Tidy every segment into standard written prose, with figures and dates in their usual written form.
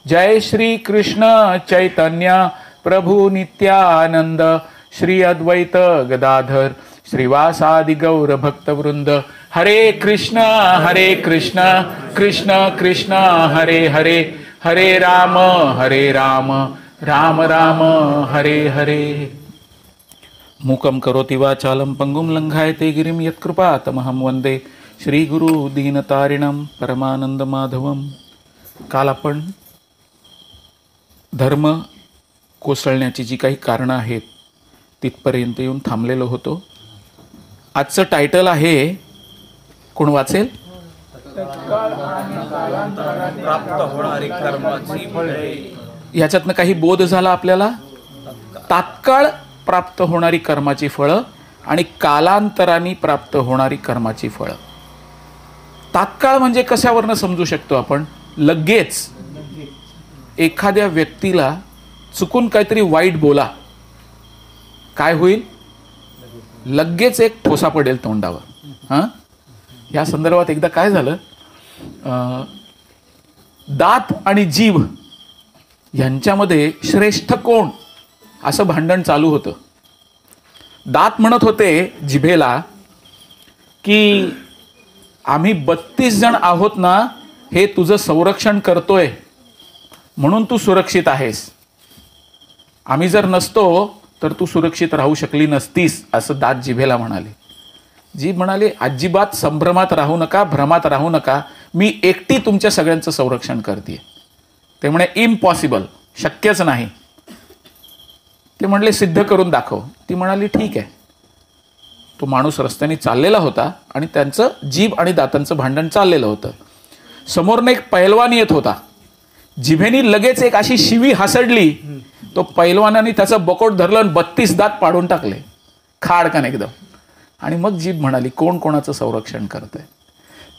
जय श्री कृष्ण चैतन्य प्रभु नित्यानंद श्री अद्वैत गदाधर श्रीवासादि गौर भक्तवृंद। हरे कृष्ण कृष्ण कृष्ण हरे हरे, हरे राम राम राम हरे हरे। मूकं करोति वाचालं पंगुं लंघायते गिरिं यत्कृपातमहं वंदे श्री गुरु दीनतारिणं परमानंद माधवम। काल आपण धर्म कोसळण्याची जी काही कारणं आहेत तिथपर्यंत येऊन थांबलेलो होतो। आजचं टायटल आहे, कोण वाचेल? प्राप्त होणारी कर्माची फळे। याच्यातनं काही बोध झाला आपल्याला? तात्काळ प्राप्त होणारी कर्माची फळं आणि कालांतराने प्राप्त होणारी कर्माची फळं। तात्काळ म्हणजे कशावरनं समजू शकतो आपण? लगेच एखाद्या व्यक्तीला चुकून काहीतरी वाईट बोला, काय होईल? लगेच एक ठोसा पडेल तोंडावर। हां, या संदर्भात एकदा काय झालं, दात आणि जीभ यांच्यामध्ये श्रेष्ठ कोण असं भांडण चालू होतं। दात म्हणत होते जिभेला की आम्ही 32 जण आहोत ना, हे तुझं संरक्षण करतोय म्हणून तू सुरक्षित आहेस, आम्ही जर नसतो तर तू सुरक्षित राहू शकली नसतीस, असं दात जिभेला म्हणाले। जीभ म्हणाले अजिबात संभ्रमात राहू नका, भ्रमात राहू नका, मी एकटी तुमच्या सगळ्यांचं संरक्षण करते। ते म्हणे इम्पॉसिबल, शक्यच नाही। ते म्हणले सिद्ध करून दाखव। ती म्हणाली ठीक आहे। तो माणूस रस्त्याने चाललेला होता आणि त्यांचं जीभ आणि दातांचं भांडण चाललेलं होतं। समोरनं एक पैलवान येत होता, जिभेनी लगेच एक अशी शिवी हासडली, तो पैलवानाने त्याचं बकोट धरलं आणि 32 दात पाडून टाकले खाडकन एकदम। आणि मग जीभ म्हणाली कोण कोणाचं संरक्षण करतंय?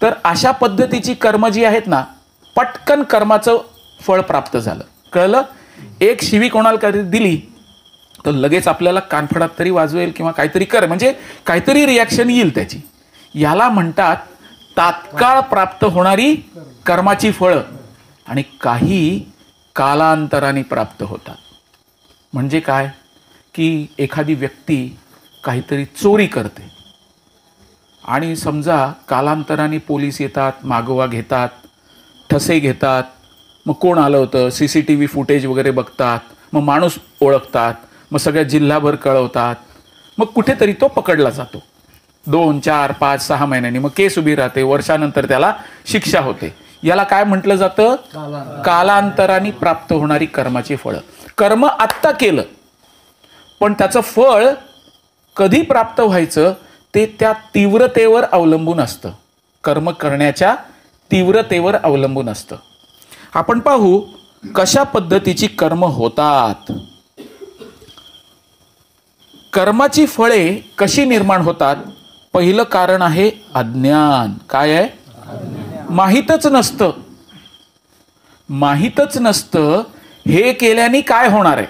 तर अशा पद्धतीची कर्म जी आहेत ना, पटकन कर्माचं फळ प्राप्त झालं, कळलं? एक शिवी कोणाला दिली तर लगेच आपल्याला कानफडात तरी वाजवेल किंवा काहीतरी कर, म्हणजे काहीतरी रिॲक्शन येईल त्याची। याला म्हणतात तात्काळ प्राप्त होणारी कर्माची फळं, आणि काही कालांतराने प्राप्त होतात। म्हणजे काय की एखादी व्यक्ती काहीतरी चोरी करते आणि समजा कालांतराने पोलीस येतात, मागोवा घेतात, ठसे घेतात, मग कोण आलं होतं CCTV फुटेज वगैरे बघतात, मग माणूस ओळखतात, मग सगळ्या जिल्हाभर कळवतात, मग कुठेतरी तो पकडला जातो। 2, 4, 5, 6 महिन्यांनी मग केस उभी राहते, वर्षानंतर त्याला शिक्षा होते। याला काय म्हटलं जातं? कालांतराने प्राप्त होणारी कर्माची फळं। कर्म आत्ता केलं पण त्याचं फळ कधी प्राप्त व्हायचं ते त्या तीव्रतेवर अवलंबून असतं, कर्म करण्याच्या तीव्रतेवर अवलंबून असतं। आपण पाहू कशा पद्धतीची कर्म होतात। कर्माची फळे कशी निर्माण होतात? पहिलं कारण आहे अज्ञान। काय आहे? माहीतच नसतं, माहीतच नसतं हे केल्याने काय होणार आहे।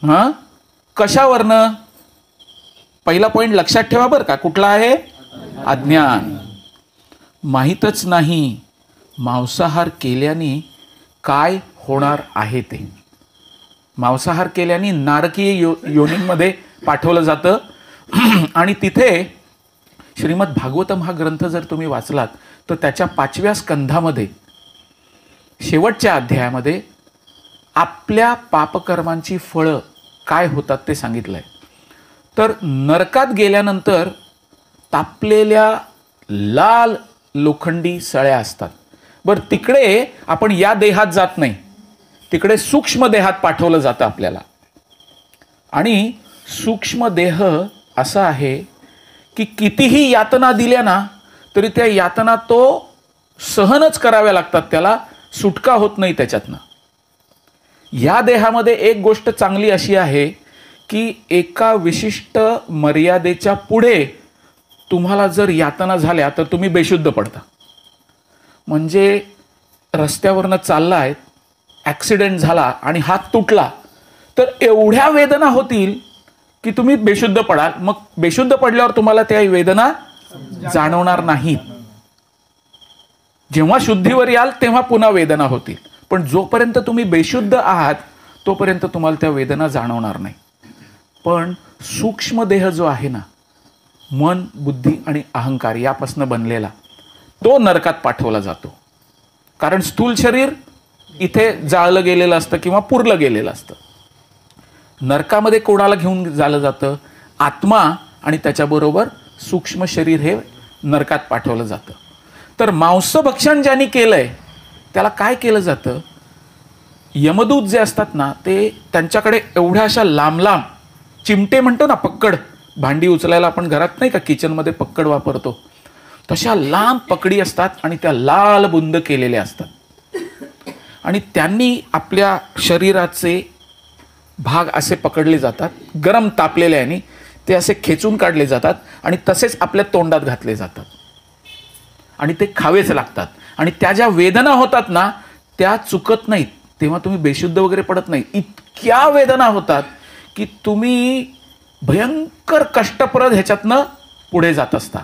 हां, कशावरनं? पहिला पॉइंट लक्षात ठेवा बरं का, कुठला आहे? अज्ञान। माहीतच नाही मांसाहार केल्याने काय होणार आहे ते। मांसाहार केल्याने नारकीय योनींमध्ये पाठवलं जातं आणि तिथे श्रीमद भागवतम हा ग्रंथ जर तुम्ही वाचलात तर त्याच्या 5व्या स्कंधामध्ये शेवटच्या अध्यायामध्ये आपल्या पापकर्मांची फळं काय होतात ते सांगितलंय। तर नरकात गेल्यानंतर तापलेल्या लाल लोखंडी सळ्या असतात। बरं, तिकडे आपण या देहात जात नाही, तिकडे सूक्ष्म देहात पाठवलं जातं आपल्याला। आणि सूक्ष्म देह असा आहे की कितीही यातना दिल्या ना तरी त्या यातना तो सहनच कराव्या लागतात, त्याला सुटका होत नाही त्याच्यातनं। या देहामध्ये एक गोष्ट चांगली अशी आहे की एका विशिष्ट मर्यादेच्या पुढे तुम्हाला जर यातना झाल्या तर तुम्ही बेशुद्ध पडता। म्हणजे रस्त्यावरनं चाललाय, ॲक्सिडेंट झाला आणि हात तुटला तर एवढ्या वेदना होतील की तुम्ही बेशुद्ध पडाल। मग बेशुद्ध पडल्यावर तुम्हाला त्या वेदना जाणवणार नाहीत। जेव्हा शुद्धीवर याल तेव्हा पुन्हा वेदना होतील, पण जोपर्यंत तुम्ही बेशुद्ध आहात तोपर्यंत तुम्हाला त्या वेदना जाणवणार नाही. पण सूक्ष्म देह जो आहे ना, मन, बुद्धी आणि अहंकार यापासून बनलेला, तो नरकात पाठवला जातो. कारण स्थूल शरीर इथे जाळलं गेलेलं असतं किंवा पुरलं गेलेलं असतं. नरकामध्ये कोणाला घेऊन जालं जातं? आत्मा आणि त्याच्याबरोबर सूक्ष्म शरीर हे नरकात पाठवलं जातं. तर मांसभक्षण ज्यांनी केलंय त्याला काय केलं जातं? यमदूत जे असतात ना, ते त्यांच्याकडे एवढ्या अशा लांब लांब चिमटे म्हणतो ना, पक्कड, भांडी उचलायला आपण घरात नाही का किचनमध्ये पक्कड वापरतो, तशा लांब पकडी असतात आणि त्या लाल बुंद केलेल्या असतात. आणि त्यांनी आपल्या शरीराचे भाग असे पकडले जातात, गरम तापलेले आणि ते असे खेचून काढले जातात आणि तसेच आपल्या तोंडात घातले जातात आणि ते खावेच लागतात. आणि त्या ज्या वेदना होतात ना त्या चुकत नाहीत, तेव्हा तुम्ही बेशुद्ध वगैरे पडत नाही. इतक्या वेदना होतात की तुम्ही भयंकर कष्टप्रद ह्याच्यातनं पुढे जात असता.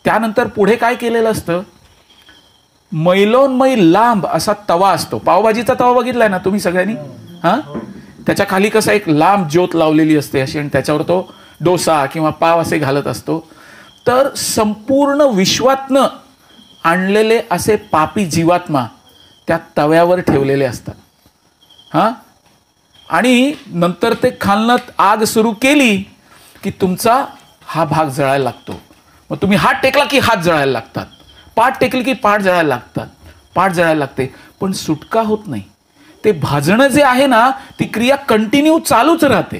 त्यानंतर पुढे काय केलेलं असतं? मैलोनमै लांब असा तवा असतो. पावभाजीचा तवा बघितलाय ना तुम्ही सगळ्यांनी? हां, त्याच्या खाली कसं एक लांब ज्योत लावलेली असते अशी, आणि त्याच्यावर तो डोसा किंवा पाव असे घालत असतो. तर संपूर्ण विश्वातनं आणलेले असे पापी जीवात्मा त्या तव्यावर ठेवलेले असतात. हां, आणि नंतर ते खालनं आग सुरू केली की तुमचा हा भाग जळायला लागतो. मग तुम्ही हात टेकला की हात जळायला लागतात, पाठ टेकली की पाठ जळायला लागतात, पाठ जळायला लागते, पण सुटका होत नाही. ते भाजणं जे आहे ना, ती क्रिया कंटिन्यू चालूच राहते.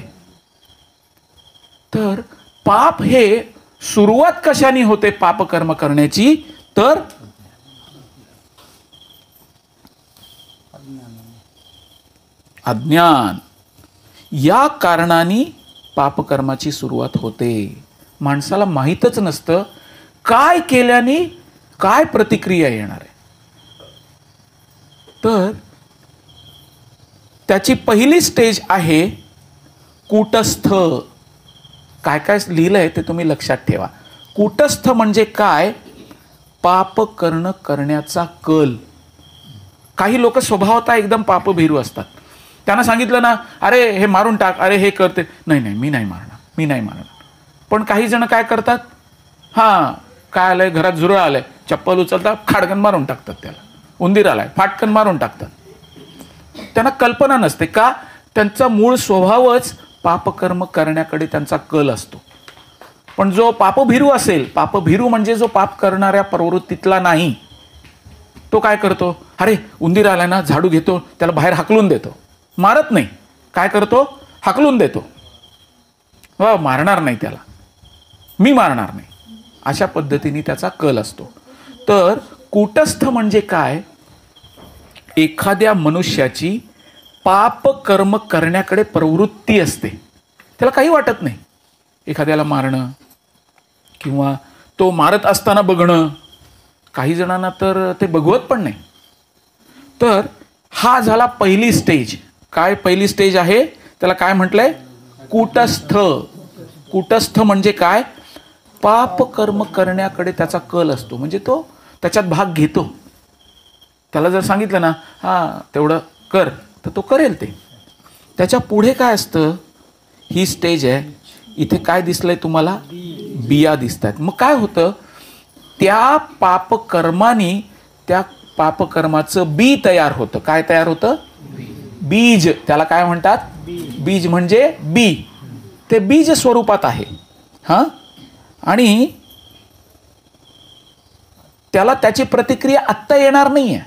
तर पाप हे सुरुवात कशाने होते पापकर्म करण्याची? तर अज्ञान या कारणाने पापकर्माची सुरुवात होते. माणसाला माहीतच नसतं काय केल्याने काय प्रतिक्रिया येणार आहे. तर त्याची पहिली स्टेज आहे कूटस्थ. काय काय लिहिलंय ते तुम्ही लक्षात ठेवा. कूटस्थ म्हणजे काय? पाप करण्याचा कल. काही लोक स्वभावतः एकदम पापभीरू असतात. त्यांना सांगितलं ना, अरे हे मारून टाक, अरे हे करते, नाही नाही मी नाही मारणार, मी नाही मारणार. पण काही जण काय करतात? हां, काय आलंय घरात, झुरळ आलंय, चप्पल उचलतात, खाडकन मारून टाकतात त्याला. उंदीर आलाय, फाटकन मारून टाकतात. त्यांना कल्पना नसते का? त्यांचा मूळ स्वभावच पापकर्म करण्याकडे त्यांचा कल असतो. पण जो पापभीरू असेल, पापभीरू म्हणजे जो पाप करणाऱ्या प्रवृत्तीतला नाही, तो काय करतो? अरे उंदीर आलाय ना, झाडू घेतो, त्याला बाहेर हाकलून देतो. मारत नाही, काय करतो? हाकलून देतो. वा, मारणार नाही त्याला, मी मारणार नाही, अशा पद्धतीने त्याचा कल असतो. तर कूटस्थ म्हणजे काय? एखाद्या मनुष्याची पाप कर्म करण्याकडे प्रवृत्ती असते, त्याला काही वाटत नाही एखाद्याला मारणं किंवा तो मारत असताना बघणं. काही जणांना तर ते बघवत पण नाही. तर हा झाला पहिली स्टेज. काय पहिली स्टेज आहे? त्याला काय म्हटलंय? कूटस्थ. कूटस्थ म्हणजे काय? पाप कर्म करण्याकडे त्याचा कल असतो, म्हणजे तो त्याच्यात भाग घेतो. त्याला जर सांगितलं ना, हां तेवढं कर, तर तो करेल ते. त्याच्या पुढे काय असतं? ही स्टेज आहे. इथे काय दिसलंय तुम्हाला? बिया दिसतात. मग काय होतं? त्या पापकर्माने त्या पापकर्माचं बी तयार होतं. काय तयार होतं? बीज. त्याला काय म्हणतात? बीज म्हणजे बी. ते बीज स्वरूपात आहे. हां, आणि त्याला त्याची प्रतिक्रिया आत्ता येणार नाही आहे,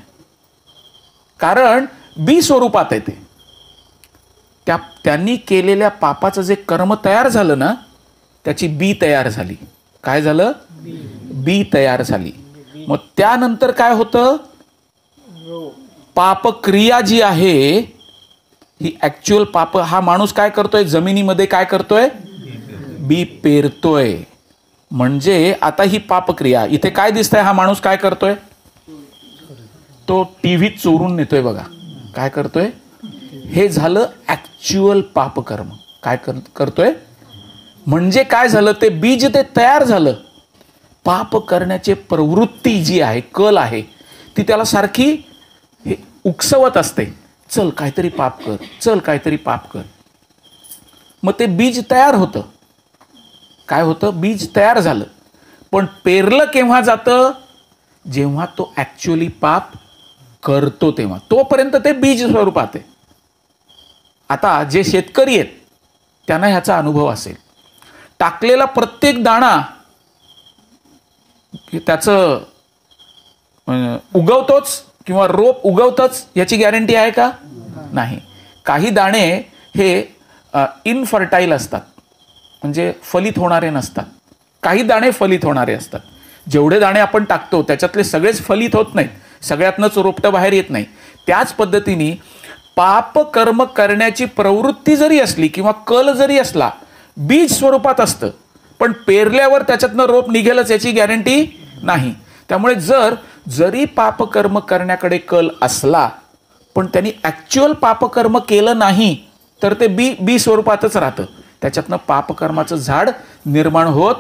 कारण बी स्वरूपात आहे ते. त्यांनी केलेल्या पापाचं जे कर्म तयार झालं ना, त्याची बी तयार झाली. काय झालं? बी तयार झाली. मग त्यानंतर काय होतं? पापक्रिया जी आहे ही ऍक्च्युअल पाप, हा माणूस काय करतोय? जमिनीमध्ये काय करतोय? बी पेरतोय. म्हणजे आता ही पापक्रिया, इथे काय दिसतंय? हा माणूस काय करतोय? तो टीव्ही चोरून नेतोय बघा. काय करतोय? हे झालं ऍक्च्युअल पापकर्म. काय करतोय म्हणजे काय झालं? ते बीज ते तयार झालं. पाप करण्याची प्रवृत्ती जी आहे, कल आहे, ती त्याला सारखी उकसवत असते, चल काहीतरी पाप कर, चल काहीतरी पाप कर. मग ते बीज तयार होतं. काय होतं? बीज तयार झालं. पण पेरलं केव्हा जातं? जेव्हा तो ॲक्च्युअली पाप करतो तेव्हा. तोपर्यंत ते बीज स्वरूपात आहे. आता जे शेतकरी आहेत त्यांना ह्याचा अनुभव असेल. टाकलेला प्रत्येक दाणा त्याचं उगवतोच किंवा रोप उगवतच याची गॅरंटी आहे का? नाही. काही दाणे हे इनफर्टाईल असतात, म्हणजे फलित होणारे नसतात. काही दाणे फलित होणारे असतात. जेवढे दाणे आपण टाकतो त्याच्यातले सगळेच फलित होत नाहीत, सगळ्यातनंच रोपटं बाहेर येत नाही. त्याच पद्धतीने पाप कर्म करण्याची प्रवृत्ती जरी असली किंवा कल जरी असला, बीज स्वरूपात असतं, पण पेरल्यावर त्याच्यातनं रोप निघेलच याची गॅरंटी नाही. त्यामुळे जरी पापकर्म करण्याकडे कल असला पण त्यांनी ॲक्च्युअल पापकर्म केलं नाही तर ते बी स्वरूपातच राहतं. त्याच्यातनं पापकर्माचं झाड निर्माण होत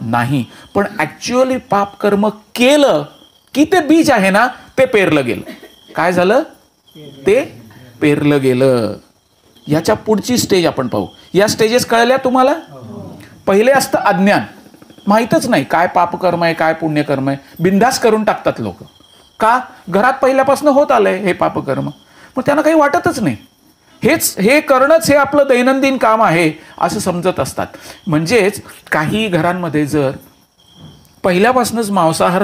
नाही. पण ॲक्च्युअली पापकर्म केलं की ते बीज आहे ना, ते पेरलं गेलं. काय झालं? ते पेरलं गेलं. याच्या पुढची स्टेज आपण पाहू. या स्टेजेस कळल्या तुम्हाला? पहिले असतं अज्ञान. माहीतच नाही काय पापकर्म आहे, काय पुण्यकर्म आहे. बिनधास्त करून टाकतात लोक. का? घरात पहिल्यापासून होत आलंय हे पापकर्म, मग त्यांना काही वाटतच नाही. हे करणंच हे आपलं दैनंदिन काम आहे असं समजत असतात. म्हणजेच काही घरांमध्ये जर पहिल्यापासूनच मांसाहार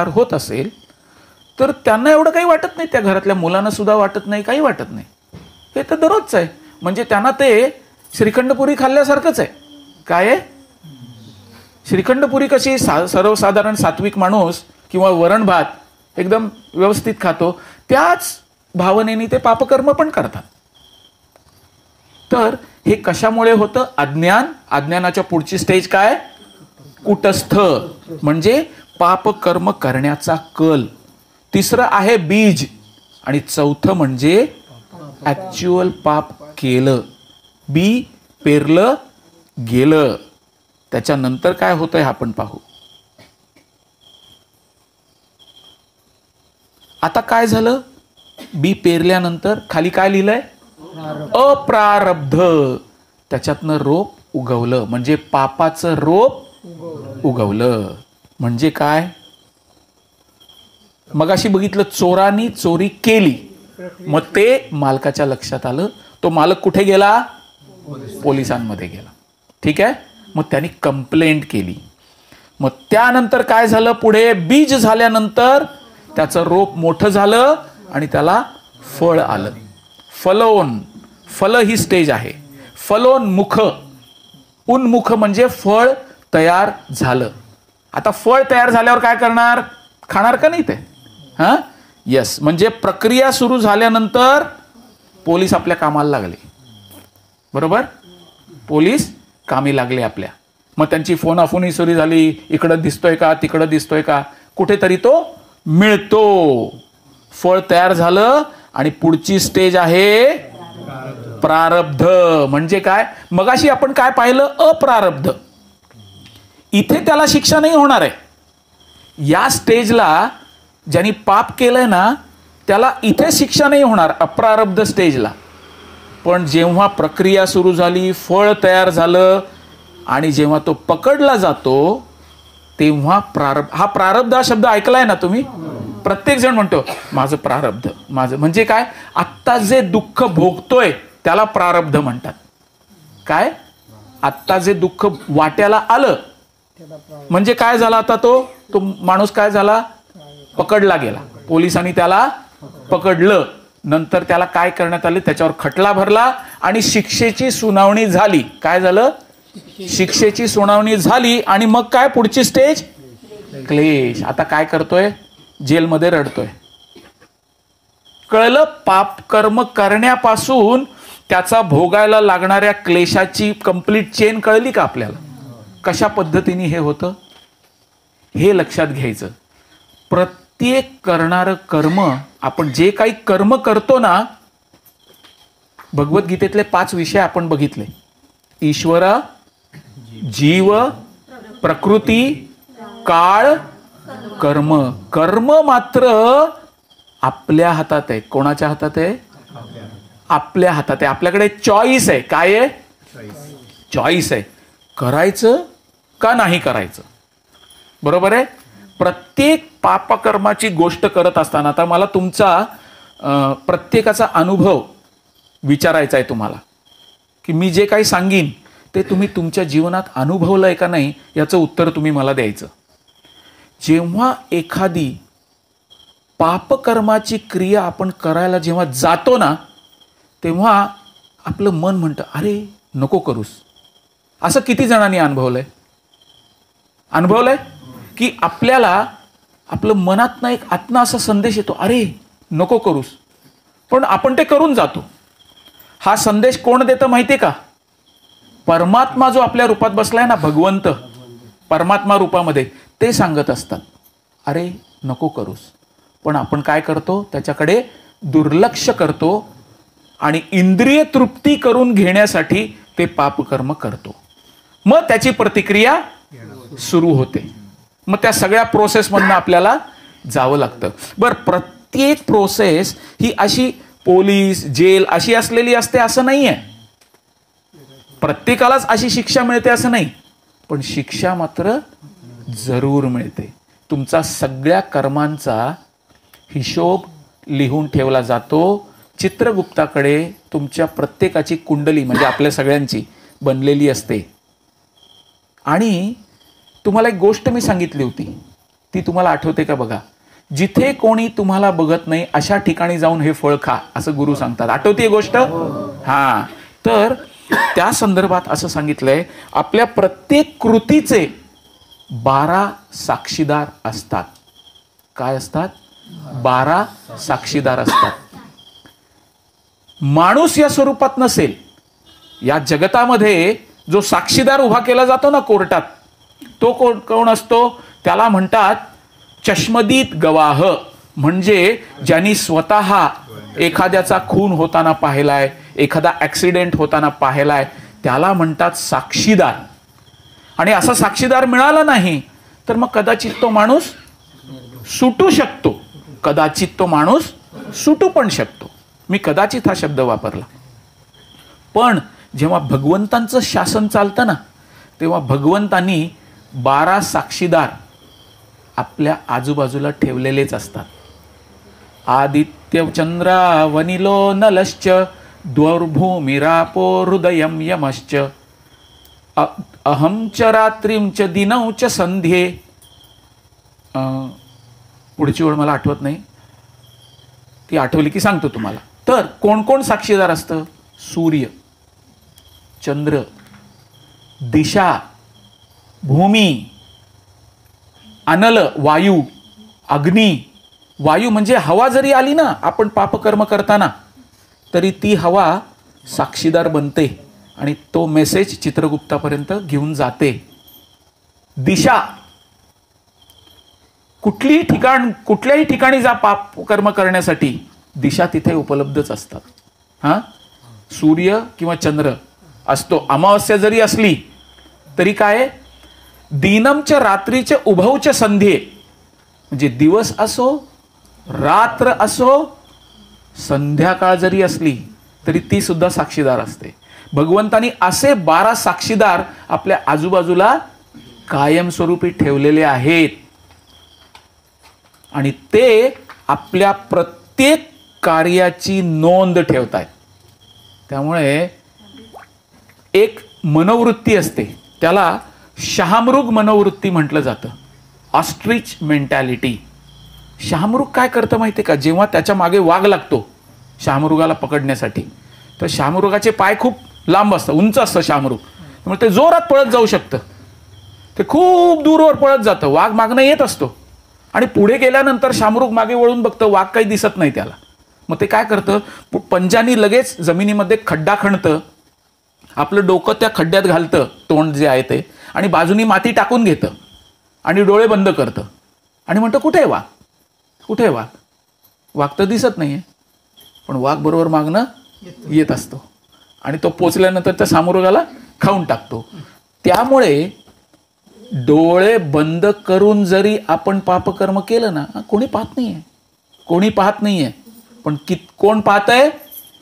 होत असेल तर त्यांना एवढं काही वाटत नाही. त्या घरातल्या मुलांना सुद्धा वाटत नाही, काही वाटत नाही. हे तर दररोजच आहे. म्हणजे त्यांना ते श्रीखंडपुरी खाल्ल्यासारखंच आहे. काय आहे? श्रीखंडपुरी कशी सर्वसाधारण सात्विक माणूस किंवा वरण भात एकदम व्यवस्थित खातो, त्याच भावनेने ते पापकर्म पण करतात. तर हे कशामुळे होतं? अज्ञान. अज्ञानाच्या पुढची स्टेज काय? कुटस्थ, म्हणजे पापकर्म करण्याचा कल. तिसरं आहे बीज. आणि चौथं म्हणजे ॲक्च्युअल पाप केलं, बी पेरलं गेलं. त्याच्यानंतर काय होतंय आपण पाहू. आता काय झालं? बी पेरल्यानंतर खाली काय लिहिलंय? अप्रारब्ध. त्याच्यातनं रोप उगवलं, म्हणजे पापाचं रोप उगवलं. म्हणजे काय? मगाशी बघितलं, चोरांनी चोरी केली, मग ते मालकाच्या लक्षात आलं. तो मालक कुठे गेला? पोलिसांमध्ये गेला. ठीक आहे. मग त्यांनी कंप्लेंट केली. मग त्यानंतर काय झालं? पुढे बीज झाल्यानंतर त्याचं रोप मोठं झालं आणि त्याला फळ आलं. फल ही स्टेज आहे. फलोन्मुख. उन्मुख म्हणजे फळ तयार झालं. आता फळ तयार झाल्यावर काय करणार? खाणार का नाही ते? हां, येस. म्हणजे प्रक्रिया सुरू झाल्यानंतर पोलीस आपल्या कामाला लागले. बरोबर? पोलीस कामी लागले आपल्या. मग त्यांची फोनाफोनी सुरू झाली. इकडं दिसतोय का, तिकडं दिसतोय का, कुठेतरी तो मिळतो. फळ तयार झालं आणि पुढची स्टेज आहे प्रारब्ध. म्हणजे काय? मगाशी आपण काय पाहिलं? अप्रारब्ध. इथे त्याला शिक्षा नाही होणार आहे. या स्टेजला ज्यांनी पाप केलंय ना त्याला इथे शिक्षा नाही होणार, अप्रारब्ध स्टेजला. पण जेव्हा प्रक्रिया सुरू झाली, फळ तयार झालं आणि जेव्हा तो पकडला जातो तेव्हा प्रारब्ध. हा प्रारब्ध हा शब्द ऐकलाय ना तुम्ही? प्रत्येक जण म्हणतो माझं प्रारब्ध, माझं. म्हणजे काय? आत्ता जे दुःख भोगतोय त्याला प्रारब्ध म्हणतात. काय? आत्ता जे दुःख वाट्याला आलं म्हणजे काय झालं? आता तो माणूस काय झाला? पकडला गेला. पोलिसांनी त्याला पकडलं. नंतर त्याला काय करण्यात आले? त्याच्यावर खटला भरला आणि शिक्षेची सुनावणी झाली. काय झालं? शिक्षेची सुनावणी झाली. आणि मग काय? पुढची स्टेज क्लेश. आता काय करतोय? जेलमध्ये रडतोय. कळलं? पाप कर्म करण्यापासून त्याचा भोगायला लागणाऱ्या क्लेशाची कंप्लीट चेन कळली का आपल्याला? कशा पद्धतीने हे होतं हे लक्षात घ्यायचं. प्रत्येक करणारं कर्म, आपण जे काही कर्म करतो ना, भगवद्गीतेतले 5 विषय आपण बघितले. ईश्वर, जीव, प्रकृती, काळ कर्म. कर्म मात्र आपल्या हातात आहे. कोणाच्या हातात आहे? आपल्या हातात आहे. आपल्याकडे चॉईस आहे. काय आहे? चॉईस आहे. करायचं का नाही करायचं. बरोबर आहे. प्रत्येक पापकर्माची गोष्ट करत असताना आता मला तुमचा प्रत्येकाचा अनुभव विचारायचा आहे तुम्हाला, की मी जे काही सांगीन ते तुम्ही तुमच्या जीवनात अनुभवलंय का नाही याचं उत्तर तुम्ही मला द्यायचं. जेव्हा एखादी पापकर्माची क्रिया आपण करायला जेव्हा जातो ना, तेव्हा आपलं मन म्हणतं अरे नको करूस. असं किती जणांनी अनुभवलंय? की आपल्याला आपलं मनातनं एक आत्मा असा संदेश येतो, अरे नको करूस, पण आपण ते करून जातो. हा संदेश कोण देतं माहितीये का? परमात्मा जो आपल्या रूपात बसलाय ना, भगवंत परमात्मा रूपामध्ये, ते सांगत असतात अरे नको करूस. पण आपण काय करतो? त्याच्याकडे दुर्लक्ष करतो आणि इंद्रिय तृप्ती करून घेण्यासाठी ते पापकर्म करतो. मग त्याची प्रतिक्रिया सुरू होते. मग त्या सगळ्या प्रोसेसमधनं आपल्याला जावं लागतं. बरं, प्रत्येक प्रोसेस ही अशी पोलीस जेल अशी असलेली असते असं नाही आहे. प्रत्येकालाच अशी शिक्षा मिळते असं नाही, पण शिक्षा मात्र जरूर मिळते. तुमचा सगळ्या कर्मांचा हिशोब लिहून ठेवला जातो. चित्रगुप्ताकडे तुमच्या प्रत्येकाची कुंडली म्हणजे आपल्या सगळ्यांची बनलेली असते. आणि तुम्हाला एक गोष्ट मी सांगितली होती, ती तुम्हाला आठवते का बघा? जिथे कोणी तुम्हाला बघत नाही अशा ठिकाणी जाऊन हे फळ खा, असं गुरु सांगतात. आठवते गोष्ट? हा. तर त्या संदर्भात असं सांगितलंय, आपल्या प्रत्येक कृतीचे 12 साक्षीदार असतात. काय असतात? 12 साक्षीदार असतात. माणूस या स्वरूपात नसेल. या जगतामध्ये जो साक्षीदार उभा केला जातो ना कोर्टात, तो कोण असतो? त्याला म्हणतात चष्मदीत गवाह. म्हणजे ज्यांनी स्वतः एखाद्याचा खून होताना पाहिलाय, एखादा ऍक्सिडेंट होताना पाहिलाय, त्याला म्हणतात साक्षीदार. आणि असा साक्षीदार मिळाला नाही तर मग कदाचित तो माणूस सुटू शकतो. कदाचित तो माणूस सुटू पण शकतो. मी कदाचित हा शब्द वापरला. पण जेव्हा भगवंतांचं शासन चालतं ना, तेव्हा भगवंतांनी 12 साक्षीदार आपल्या आजूबाजूला ठेवलेलेच असतात. आदित्य चंद्रा वनिलो नलश्च द्वौर्भूमिरापो हृदयं यमश्च अहं च रात्रिं च दिनौ च संध्ये. पुढची ओळ मला आठवत नाही, ती आठवली की सांगतो तुम्हाला. तर कोण कोण साक्षीदार असतं? सूर्य, चंद्र, दिशा, भूमी, अनल वायू, अग्नी. वायू म्हणजे हवा जरी आली ना आपण पापकर्म करताना, तरी ती हवा साक्षीदार बनते आणि तो मेसेज चित्रगुप्तापर्यंत घेऊन जाते. दिशा, कुठल्याही ठिकाणी जा पापकर्म करण्यासाठी, दिशा तिथे उपलब्धच असतात. हा, सूर्य किंवा चंद्र असतो. अमावस्या जरी असली तरी काय? दिनमच्या रात्रीचे उभवच्या संध्ये, म्हणजे दिवस असो रात्र असो, संध्याकाळ जरी असली तरी ती सुद्धा साक्षीदार असते. भगवंतानी असे 12 साक्षीदार आपल्या आजूबाजूला कायमस्वरूपी ठेवलेले आहेत आणि ते आपल्या प्रत्येक कार्याची नोंद ठेवतायत. त्यामुळे एक मनोवृत्ती असते, त्याला शहामृग मनोवृत्ती म्हटलं जातं. Ostrich mentality. शहामृग काय करतं माहिती का? जेव्हा त्याच्या मागे वाघ लागतो शहामृगाला पकडण्यासाठी, तर शहामृगाचे पाय खूप लांब असतात, उंच असतं शहामृग, त्यामुळे ते जोरात पळत जाऊ शकतं. ते खूप दूरवर पळत जातं, वाघ मागणं येत असतो आणि पुढे गेल्यानंतर शहामृग मागे वळून बघतं, वाघ काही दिसत नाही त्याला. मग ते काय करतं? पंजानी लगेच जमिनीमध्ये खड्डा खणतं, आपलं डोकं त्या खड्ड्यात घालतं, तोंड जे आहे ते, आणि बाजूनी माती टाकून घेतं आणि डोळे बंद करतं आणि म्हणतं कुठे आहे वाघ, कुठे आहे वाघ. वाघ तर दिसत नाहीये, पण वाघ बरोबर मागणं येत असतो आणि तो पोचल्यानंतर त्या शहामृगाला खाऊन टाकतो. त्यामुळे डोळे बंद करून जरी आपण पापकर्म केलं ना, कोणी पाहत नाहीये, कोणी पाहत नाहीये, पण कोण पाहत आहे?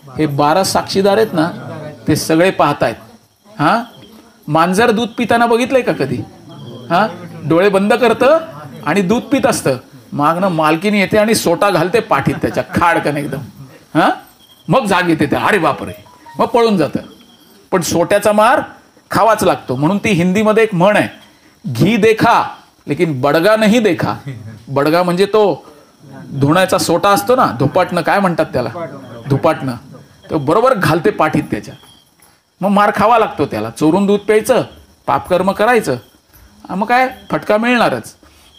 हे 12 साक्षीदार आहेत ना, ते सगळे पाहतायत. हा, मांजर दूध पिताना बघितलंय का कधी? हा, डोळे बंद करतं आणि दूध पित असतं. मागणं मालकीनी येते आणि सोटा घालते पाठीत त्याच्या, खाडकन एकदम. हा, मग जाग येते त्या, अरे बापरे, मग पळून जातं. पण सोट्याचा मार खावाच लागतो. म्हणून ती हिंदीमध्ये एक म्हण आहे, घी देखा लेकिन बडगा नाही देखा. बडगा म्हणजे तो धुण्याचा सोटा असतो ना, धुपाटणं काय म्हणतात त्याला, धुपाटणं. तो बरोबर घालते पाठीत त्याच्या, मग मार खावा लागतो त्याला. चोरून दूध प्यायचं, पापकर्म करायचं, मग काय फटका मिळणारच.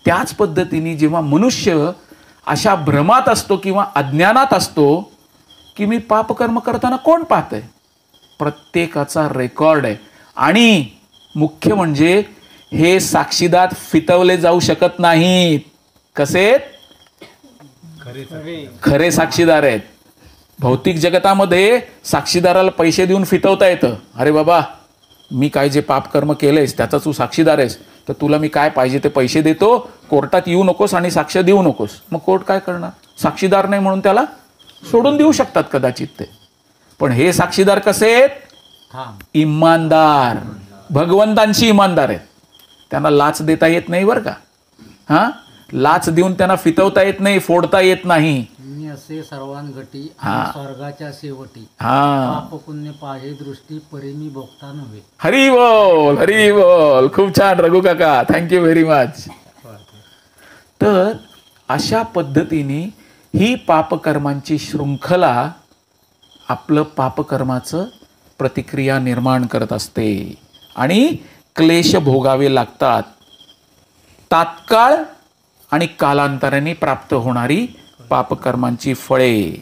त्याच पद्धतीने जेव्हा मनुष्य अशा भ्रमात असतो किंवा अज्ञानात असतो की मी पापकर्म करताना कोण पाहतंय, प्रत्येकाचा रेकॉर्ड आहे. आणि मुख्य म्हणजे हे साक्षीदार फितवले जाऊ शकत नाहीत. कसे? खरे साक्षीदार आहेत. भौतिक जगतामध्ये साक्षीदाराला पैसे देऊन फितवता येतं. अरे बाबा, मी काय जे पापकर्म केलंयस त्याचा तू साक्षीदार आहेस, तर तुला मी काय पाहिजे ते पैसे देतो, कोर्टात येऊ नकोस आणि साक्ष देऊ नकोस. मग कोर्ट काय करणार? साक्षीदार नाही म्हणून त्याला सोडून देऊ शकतात कदाचित ते. पण हे साक्षीदार कसे आहेत? इमानदार, भगवंतांची इमानदार आहेत. त्यांना लाच देता येत नाही बरं का. हा, लाच देऊन त्यांना फितवता येत नाही, फोडता येत नाही. मी असे सर्वांगटी स्वर्गाच्या शेवटी पाप पुण्य पाहे दृष्टी परी मी भोगता नव्हे. हरी बोल, हरी बोल. खूप छान रघु काका, थँक्यू व्हेरी मच. तर अशा पद्धतीने ही पापकर्मांची शृंखला आपलं पापकर्माचं प्रतिक्रिया निर्माण करत असते आणि क्लेश भोगावे लागतात. तात्काळ आणि कालांतराने प्राप्त होणारी पापकर्मांची फळे,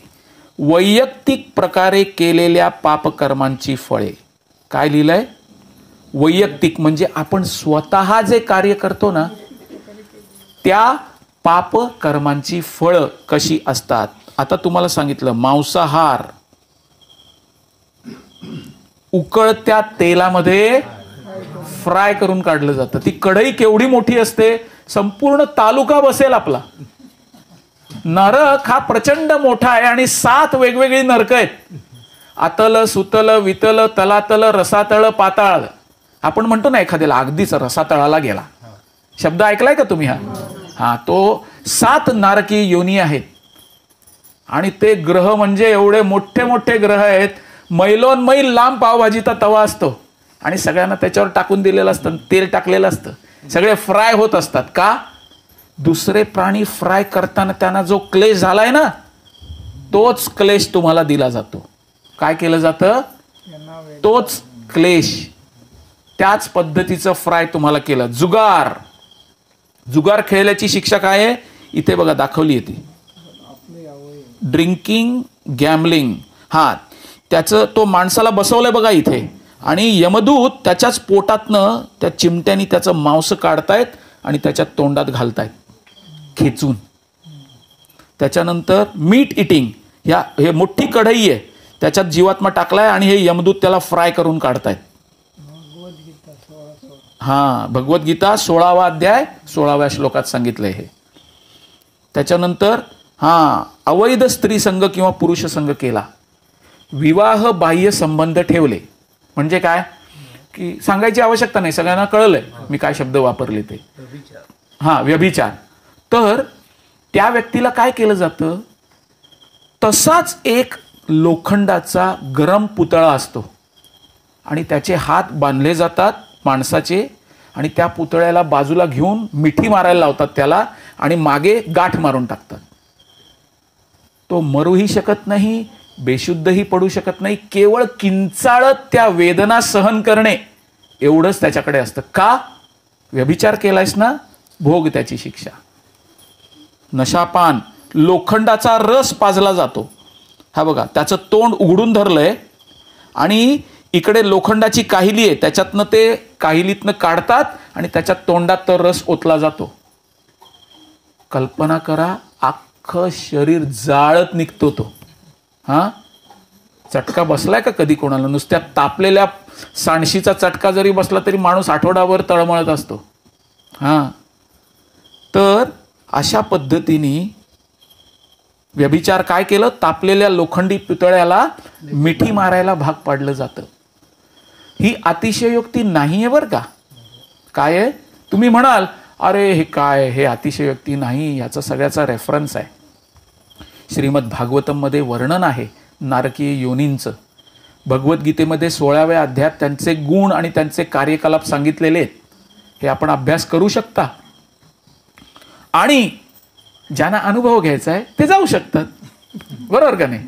वैयक्तिक प्रकारे केलेल्या पापकर्मांची फळे. काय लिहिलंय? वैयक्तिक म्हणजे आपण स्वतः जे कार्य करतो ना, त्या पापकर्मांची फळं कशी असतात. आता तुम्हाला सांगितलं, मांसाहार उकळत्या तेलामध्ये फ्राय करून काढलं जातं. ती कढई केवढी मोठी असते, संपूर्ण तालुका बसेल आपला. नरक हा प्रचंड मोठा आहे आणि 7 वेगवेगळी नरक आहेत. आतल, सुतल, वितल, तलातल, रसातळ, पाताळ. आपण म्हणतो ना एखाद्याला अगदीच रसातळाला गेला, शब्द ऐकलाय का तुम्ही? हा, तो 7 नारकी योनी आहेत. आणि ते ग्रह म्हणजे एवढे मोठे मोठे ग्रह आहेत. मैलोन मैल लांब पावभाजीचा तवा असतो आणि सगळ्यांना त्याच्यावर टाकून दिलेलं असतं, तेल टाकलेलं असतं, सगळे फ्राय होत असतात. का? दुसरे प्राणी फ्राय करताना त्यांना जो क्लेश झालाय ना, तोच क्लेश तुम्हाला दिला जातो. काय केलं जातं? तोच क्लेश, त्याच पद्धतीचं फ्राय तुम्हाला केलं. जुगार, जुगार खेळल्याची शिक्षा काय आहे? इथे बघा दाखवली आहे ती. Drinking, gambling. हा, त्याचं तो माणसाला बसवलंय बघा इथे, आणि यमदूत त्याच्याच पोटातनं त्या चिमट्यानी त्याचं मांस काढतायत आणि त्याच्या तोंडात घालतायत खेचून. त्याच्यानंतर मीट इटिंग, हे मोठी कढई आहे, त्याच्यात जीवात्मा टाकलाय आणि हे यमदूत त्याला फ्राय करून काढतायत. हा, भगवद्गीता 16वा अध्याय 16व्या श्लोकात सांगितलंय हे. त्याच्यानंतर अवैध स्त्री संघ किंवा पुरुष संघ केला, विवाह बाह्य संबंध ठेवले. म्हणजे काय की सांगायची आवश्यकता नाही, सगळ्यांना कळलंय मी काय शब्द वापरले ते. व्यभिचार. तर त्या व्यक्तीला काय केलं जातं? तसाच एक लोखंडाचा गरम पुतळा असतो आणि त्याचे हात बांधले जातात माणसाचे, आणि त्या पुतळ्याला बाजूला घेऊन मिठी मारायला लावतात त्याला आणि मागे गाठ मारून टाकतात. तो मरूही शकत नाही, बेशुद्धही पडू शकत नाही, केवळ किंचाळत त्या वेदना सहन करणे एवढंच त्याच्याकडे असतं. का? व्यभिचार केलायस ना, भोग त्याची शिक्षा. नशापान, लोखंडाचा रस पाजला जातो. हा बघा, त्याचं तोंड उघडून धरलंय आणि इकडे लोखंडाची काहिली आहे, त्याच्यातनं ते काहिलीतनं काढतात आणि त्याच्या तोंडात तो रस ओतला जातो. कल्पना करा, अख्खं शरीर जाळत निघतो तो. चटका बसलाय का कधी कोणाला? नुसत्या तापलेल्या सांडशीचा चटका जरी बसला तरी माणूस आठवडाभर तळमळत असतो. हां, तर अशा पद्धतीने व्यभिचार काय केलं, तापलेल्या लोखंडी पुतळ्याला मिठी मारायला भाग पाडलं जातं. ही अतिशयोक्ती नाही आहे बरं का. काय आहे, तुम्ही म्हणाल अरे हे काय, हे अतिशयोक्ती नाही, याचा सगळ्याचा रेफरन्स आहे. श्रीमद भागवतममध्ये वर्णन आहे नारकीय योनींचं. भगवद्गीतेमध्ये 16व्या अध्यायात त्यांचे गुण आणि त्यांचे कार्यकलाप सांगितलेले आहेत. हे आपण अभ्यास करू शकता. आणि ज्यांना अनुभव घ्यायचा आहे ते जाऊ शकतात, बरोबर का नाही.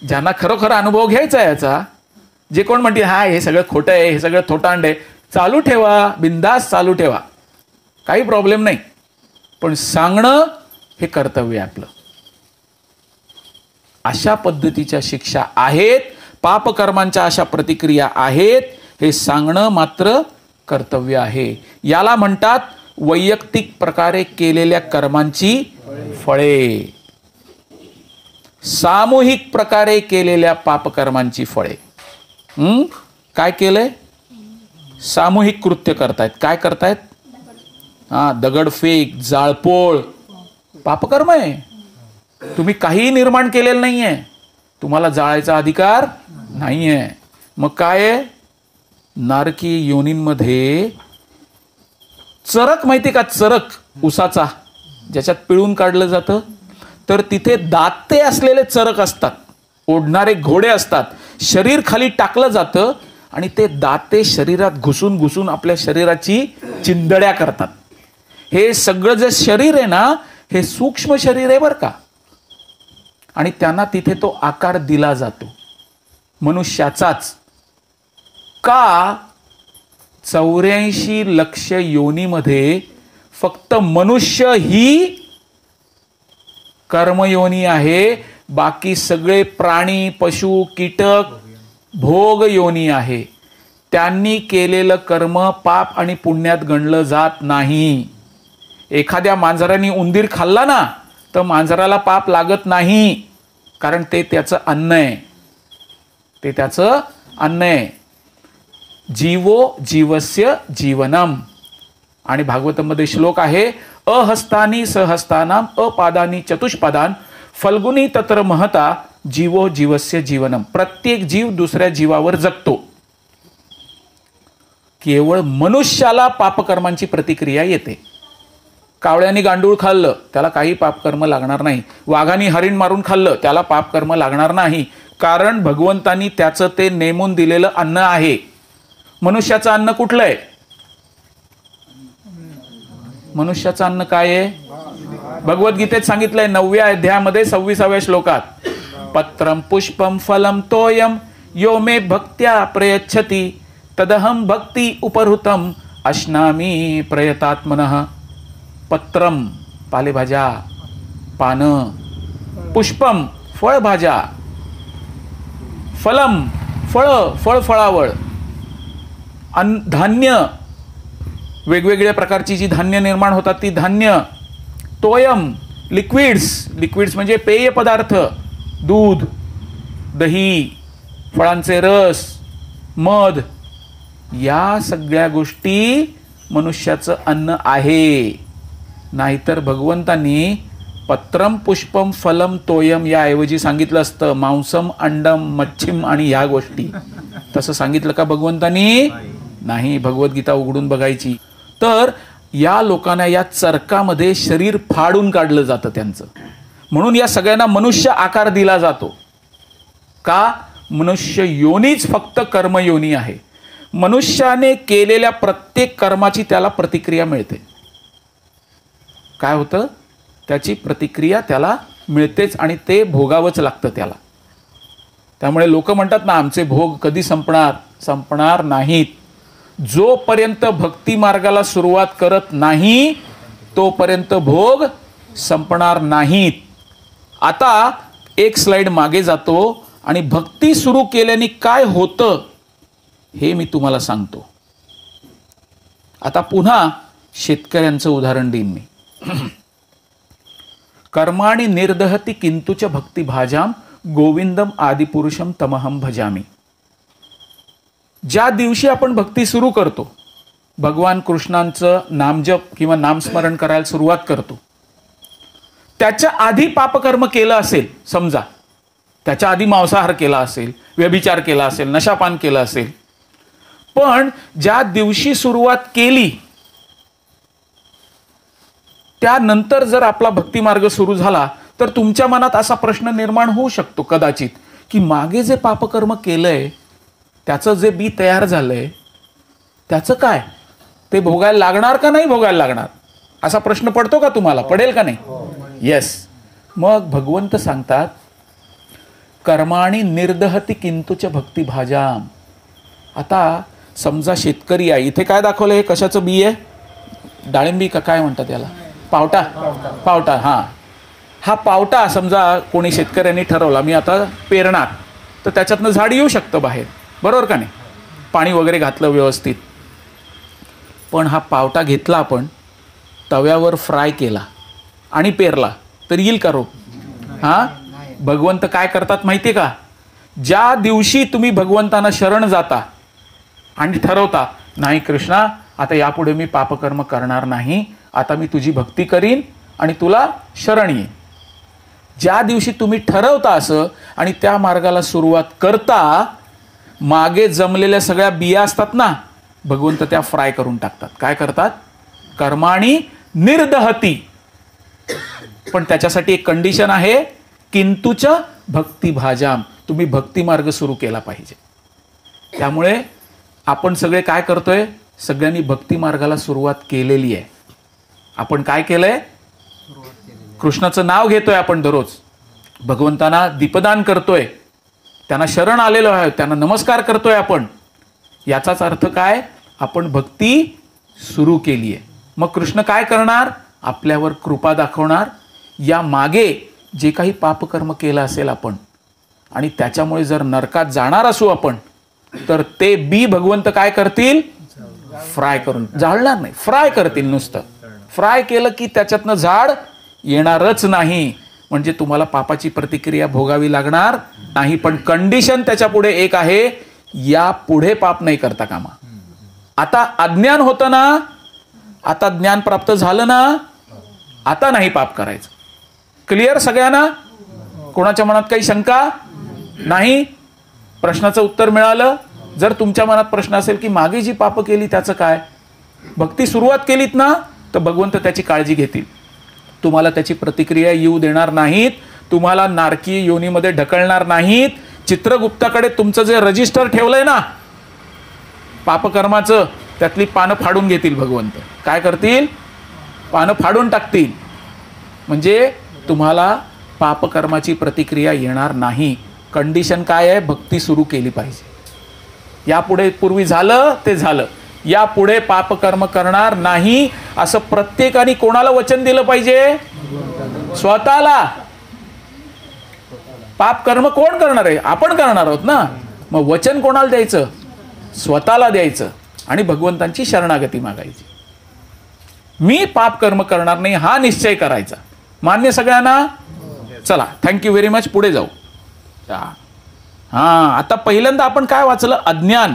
ज्यांना खरोखर अनुभव घ्यायचा आहे याचा, जे कोण म्हणते हा हे सगळं खोटं आहे, हे सगळं थोटांड आहे, चालू ठेवा, बिंदास चालू ठेवा, काही प्रॉब्लेम नाही. पण सांगणं हे कर्तव्य आहे आपलं. अशा पद्धतीच्या शिक्षा आहेत, पापकर्मांच्या अशा प्रतिक्रिया आहेत, हे सांगणं मात्र कर्तव्य आहे. याला म्हणतात वैयक्तिक प्रकारे केलेल्या कर्मांची फळे, सामूहिक प्रकारे केलेल्या पापकर्मांची फळे. काय केलंय, सामूहिक कृत्य करतायत. काय करतायत, दगडफेक, जाळपोळ, पापकर्म आहे. तुम्ही काहीही निर्माण केलेलं नाहीये, तुम्हाला जाळायचा अधिकार नाहीये. मग काय आहे, नारकीय योनींमध्ये चरक माहिती का, चरक उसाचा ज्याच्यात पिळून काढलं जातं, तर तिथे दाते असलेले चरक असतात, ओढणारे घोडे असतात. शरीर खाली टाकलं जातं आणि ते दाते शरीरात घुसून घुसून आपल्या शरीराची चिंदड्या करतात. हे सगळं जे शरीर आहे ना, हे सूक्ष्म शरीर आहे बरं का. आणि त्यांना तिथे तो आकार दिला जातो मनुष्याचाच. का 84 लक्ष योनीमध्ये फक्त मनुष्य ही कर्मयोनी आहे, बाकी सगळे प्राणी, पशु, कीटक भोग योनी आहे. त्यांनी केलेलं कर्म पाप आणि पुण्यात गणलं जात नाही. एखाद्या मांजराने उंदीर खाल्ला ना, तर मांजराला पाप लागत नाही, कारण ते त्याचं अन्न आहे, ते त्याचं अन्न आहे. जीवो जीवस्य जीवनम. आणि भागवतमध्ये श्लोक आहे, अहस्तानी सहस्तानाम अपादानी चतुष्पदान फल्गुनी तत्र महता जीवो जीवस्य जीवनम. प्रत्येक जीव दुसऱ्या जीवावर जगतो. केवळ मनुष्याला पापकर्मांची प्रतिक्रिया येते. कावळ्याने गांडूळ खाल्लं त्याला काही पापकर्म लागणार नाही. वाघाने हरिण मारून खाल्लं त्याला पापकर्म लागणार नाही, कारण भगवंतांनी त्याचं ते नेमून दिलेलं अन्न आहे. मनुष्याचं अन्न कुठलं आहे, मनुष्याचं अन्न काय आहे, भगवद्गीतेत सांगितलंय 9व्या अध्यायामध्ये 26व्या श्लोकात, पत्रम पुष्पम फलम तोयम यो मे भक्त्या प्रयच्छति तदहम भक्ति उपहृतम अश्नामी प्रयतात्मनः. पत्रम पालेभाज्या, पानं, पुष्पम फळभाज्या, फलम फळ, फळफळावळ, धान्य, वेगवेगळ्या प्रकारची जी धान्य निर्माण होतात ती धान्य, तोयम लिक्विड्स म्हणजे पेय पदार्थ, दूध, दही, फळांचे रस, मध, या सगळ्या गोष्टी मनुष्याचं अन्न आहे. नाहीतर भगवंतांनी पत्रम पुष्पम फलम तोयम या ऐवजी सांगितलं असतं मांसम अंडम मच्छिम आणि ह्या गोष्टी. तसं सांगितलं का भगवंतांनी? नाही. भगवद्गीता उघडून बघायची. तर या लोकांना या चरकामध्ये शरीर फाडून काढलं जातं त्यांचं. म्हणून या सगळ्यांना मनुष्य आकार दिला जातो. का? मनुष्य योनीच फक्त कर्मयोनी आहे. मनुष्याने केलेल्या प्रत्येक कर्माची त्याला प्रतिक्रिया मिळते. काय होतं? त्याची प्रतिक्रिया त्याला मिळतेच आणि ते भोगावंच लागतं त्याला. त्यामुळे लोक म्हणतात ना, आमचे भोग कधी संपणार? संपणार नाहीत. जोपर्यंत भक्ती मार्गाला सुरुवात करत नाही तोपर्यंत भोग संपणार नाहीत. आता एक स्लाइड मागे जातो आणि भक्ती सुरू केल्याने काय होतं हे मी तुम्हाला सांगतो. आता पुन्हा शेतकऱ्यांचं उदाहरण देईन मी. कर्माणि निर्दहती किंतुच भक्ती भाजाम गोविंदम आदिपुरुषम तमहम भजामी. ज्या दिवशी आपण भक्ती सुरू करतो, भगवान कृष्णांचं नामजप किंवा नामस्मरण करायला सुरुवात करतो, त्याच्या आधी पापकर्म केलं असेल, समजा त्याच्या आधी मांसाहार केला असेल, व्यभिचार केला असेल, नशापान केलं असेल, पण ज्या दिवशी सुरुवात केली त्यानंतर जर आपला भक्तिमार्ग सुरू झाला तर तुमच्या मनात असा प्रश्न निर्माण होऊ शकतो कदाचित की मागे जे पापकर्म केलंय त्याचं जे बी तयार झालंय त्याचं काय, ते भोगायला लागणार का नाही भोगायला लागणार, असा प्रश्न पडतो का तुम्हाला, पडेल का नाही? येस. मग भगवंत सांगतात कर्माणि निर्दहती किंतुच भक्ती भाजाम. आता समजा शेतकरी आहे, इथे काय दाखवलं, हे कशाचं बी आहे, डाळिंबी का काय म्हणतात याला, पावटा, पावटा. हा पावटा समजा कोणी शेतकऱ्यांनी ठरवला मी आता पेरणार, तर त्याच्यातनं झाड येऊ शकतं बाहेर, बरोबर का नाही, पाणी वगैरे घातलं व्यवस्थित. पण हा पावटा घेतला आपण तव्यावर फ्राय केला आणि पेरला तर येईल का रोप? भगवंत काय करतात माहितीये का, ज्या दिवशी तुम्ही भगवंतांना शरण जाता आणि ठरवता नाही कृष्णा आता यापुढे मी पापकर्म करणार नाही, आता मी तुझी भक्ती करीन आणि तुला शरण येईन, ज्या दिवशी तुम्ही ठरवता असं आणि त्या मार्गाला सुरुवात करता, मागे जमलेल्या सगळ्या बिया असतात ना, भगवंत त्या फ्राय करून टाकतात. काय करतात? कर्माणि निर्दहती. पण त्याच्यासाठी एक कंडिशन आहे, किंतुच भक्ती भाजाम, तुम्ही भक्ती मार्ग सुरू केला पाहिजे. त्यामुळे आपण सगळे काय करतोय, सगळ्यांनी भक्ती मार्गाला सुरुवात केलेली आहे. आपण काय केलंय, कृष्णाचं नाव घेतोय आपण दररोज, भगवंतांना दीपदान करतोय, त्यांना शरण आलेलो आहे, त्यांना नमस्कार करतोय आपण, याचाच अर्थ काय, आपण भक्ती सुरू केली आहे. मग कृष्ण काय करणार, आपल्यावर कृपा दाखवणार. या मागे जे काही पापकर्म केलं असेल आपण आणि त्याच्यामुळे जर नरकात जाणार असू आपण, तर ते बी भगवंत काय करतील, फ्राय करून, जाळणार नाही, फ्राय करतील. नुसतं फ्राय केलं की त्याच्यातनं झाड येणारच नाही, म्हणजे तुम्हाला पापाची प्रतिक्रिया भोगावी लागणार नाही. पण कंडिशन त्याच्या पुढे एक आहे, या पुढे पाप नाही करता कामा. आता अज्ञान होतं ना, आता ज्ञान प्राप्त झालं ना, आता नाही पाप करायचं. क्लिअर सगळ्यांना? कोणाच्या मनात काही शंका नाही? प्रश्नाचं उत्तर मिळालं? जर तुमच्या मनात प्रश्न असेल की मागे जी पाप केली त्याचं काय, भक्ती सुरुवात केलीत ना, तर भगवंत त्याची काळजी घेतील, तुम्हाला त्याची प्रतिक्रिया येऊ देणार नाहीत, तुम्हाला नारकीय योनीमध्ये ढकलणार नाहीत. चित्रगुप्ताकडे तुमचं जे रजिस्टर ठेवलंय ना पापकर्माचं, त्यातली पानं फाडून घेतील भगवंत. काय करतील? पानं फाडून टाकतील, म्हणजे तुम्हाला पापकर्माची प्रतिक्रिया येणार नाही. कंडिशन काय आहे, भक्ती सुरू केली पाहिजे. यापुढे पूर्वी झालं ते झालं, यापुढे पापकर्म करणार नाही असं प्रत्येकाने कोणाला वचन दिलं पाहिजे? स्वतःला. पाप कर्म कोण करणार आहे? आपण करणार आहोत ना. मग वचन कोणाला द्यायचं? स्वतःला द्यायचं आणि भगवंतांची शरणागती मागायची. मी पाप कर्म करणार नाही हा निश्चय करायचा. मान्य सगळ्यांना? चला, थँक्यू व्हेरी मच. पुढे जाऊ. आता पहिल्यांदा आपण काय वाचलं? अज्ञान.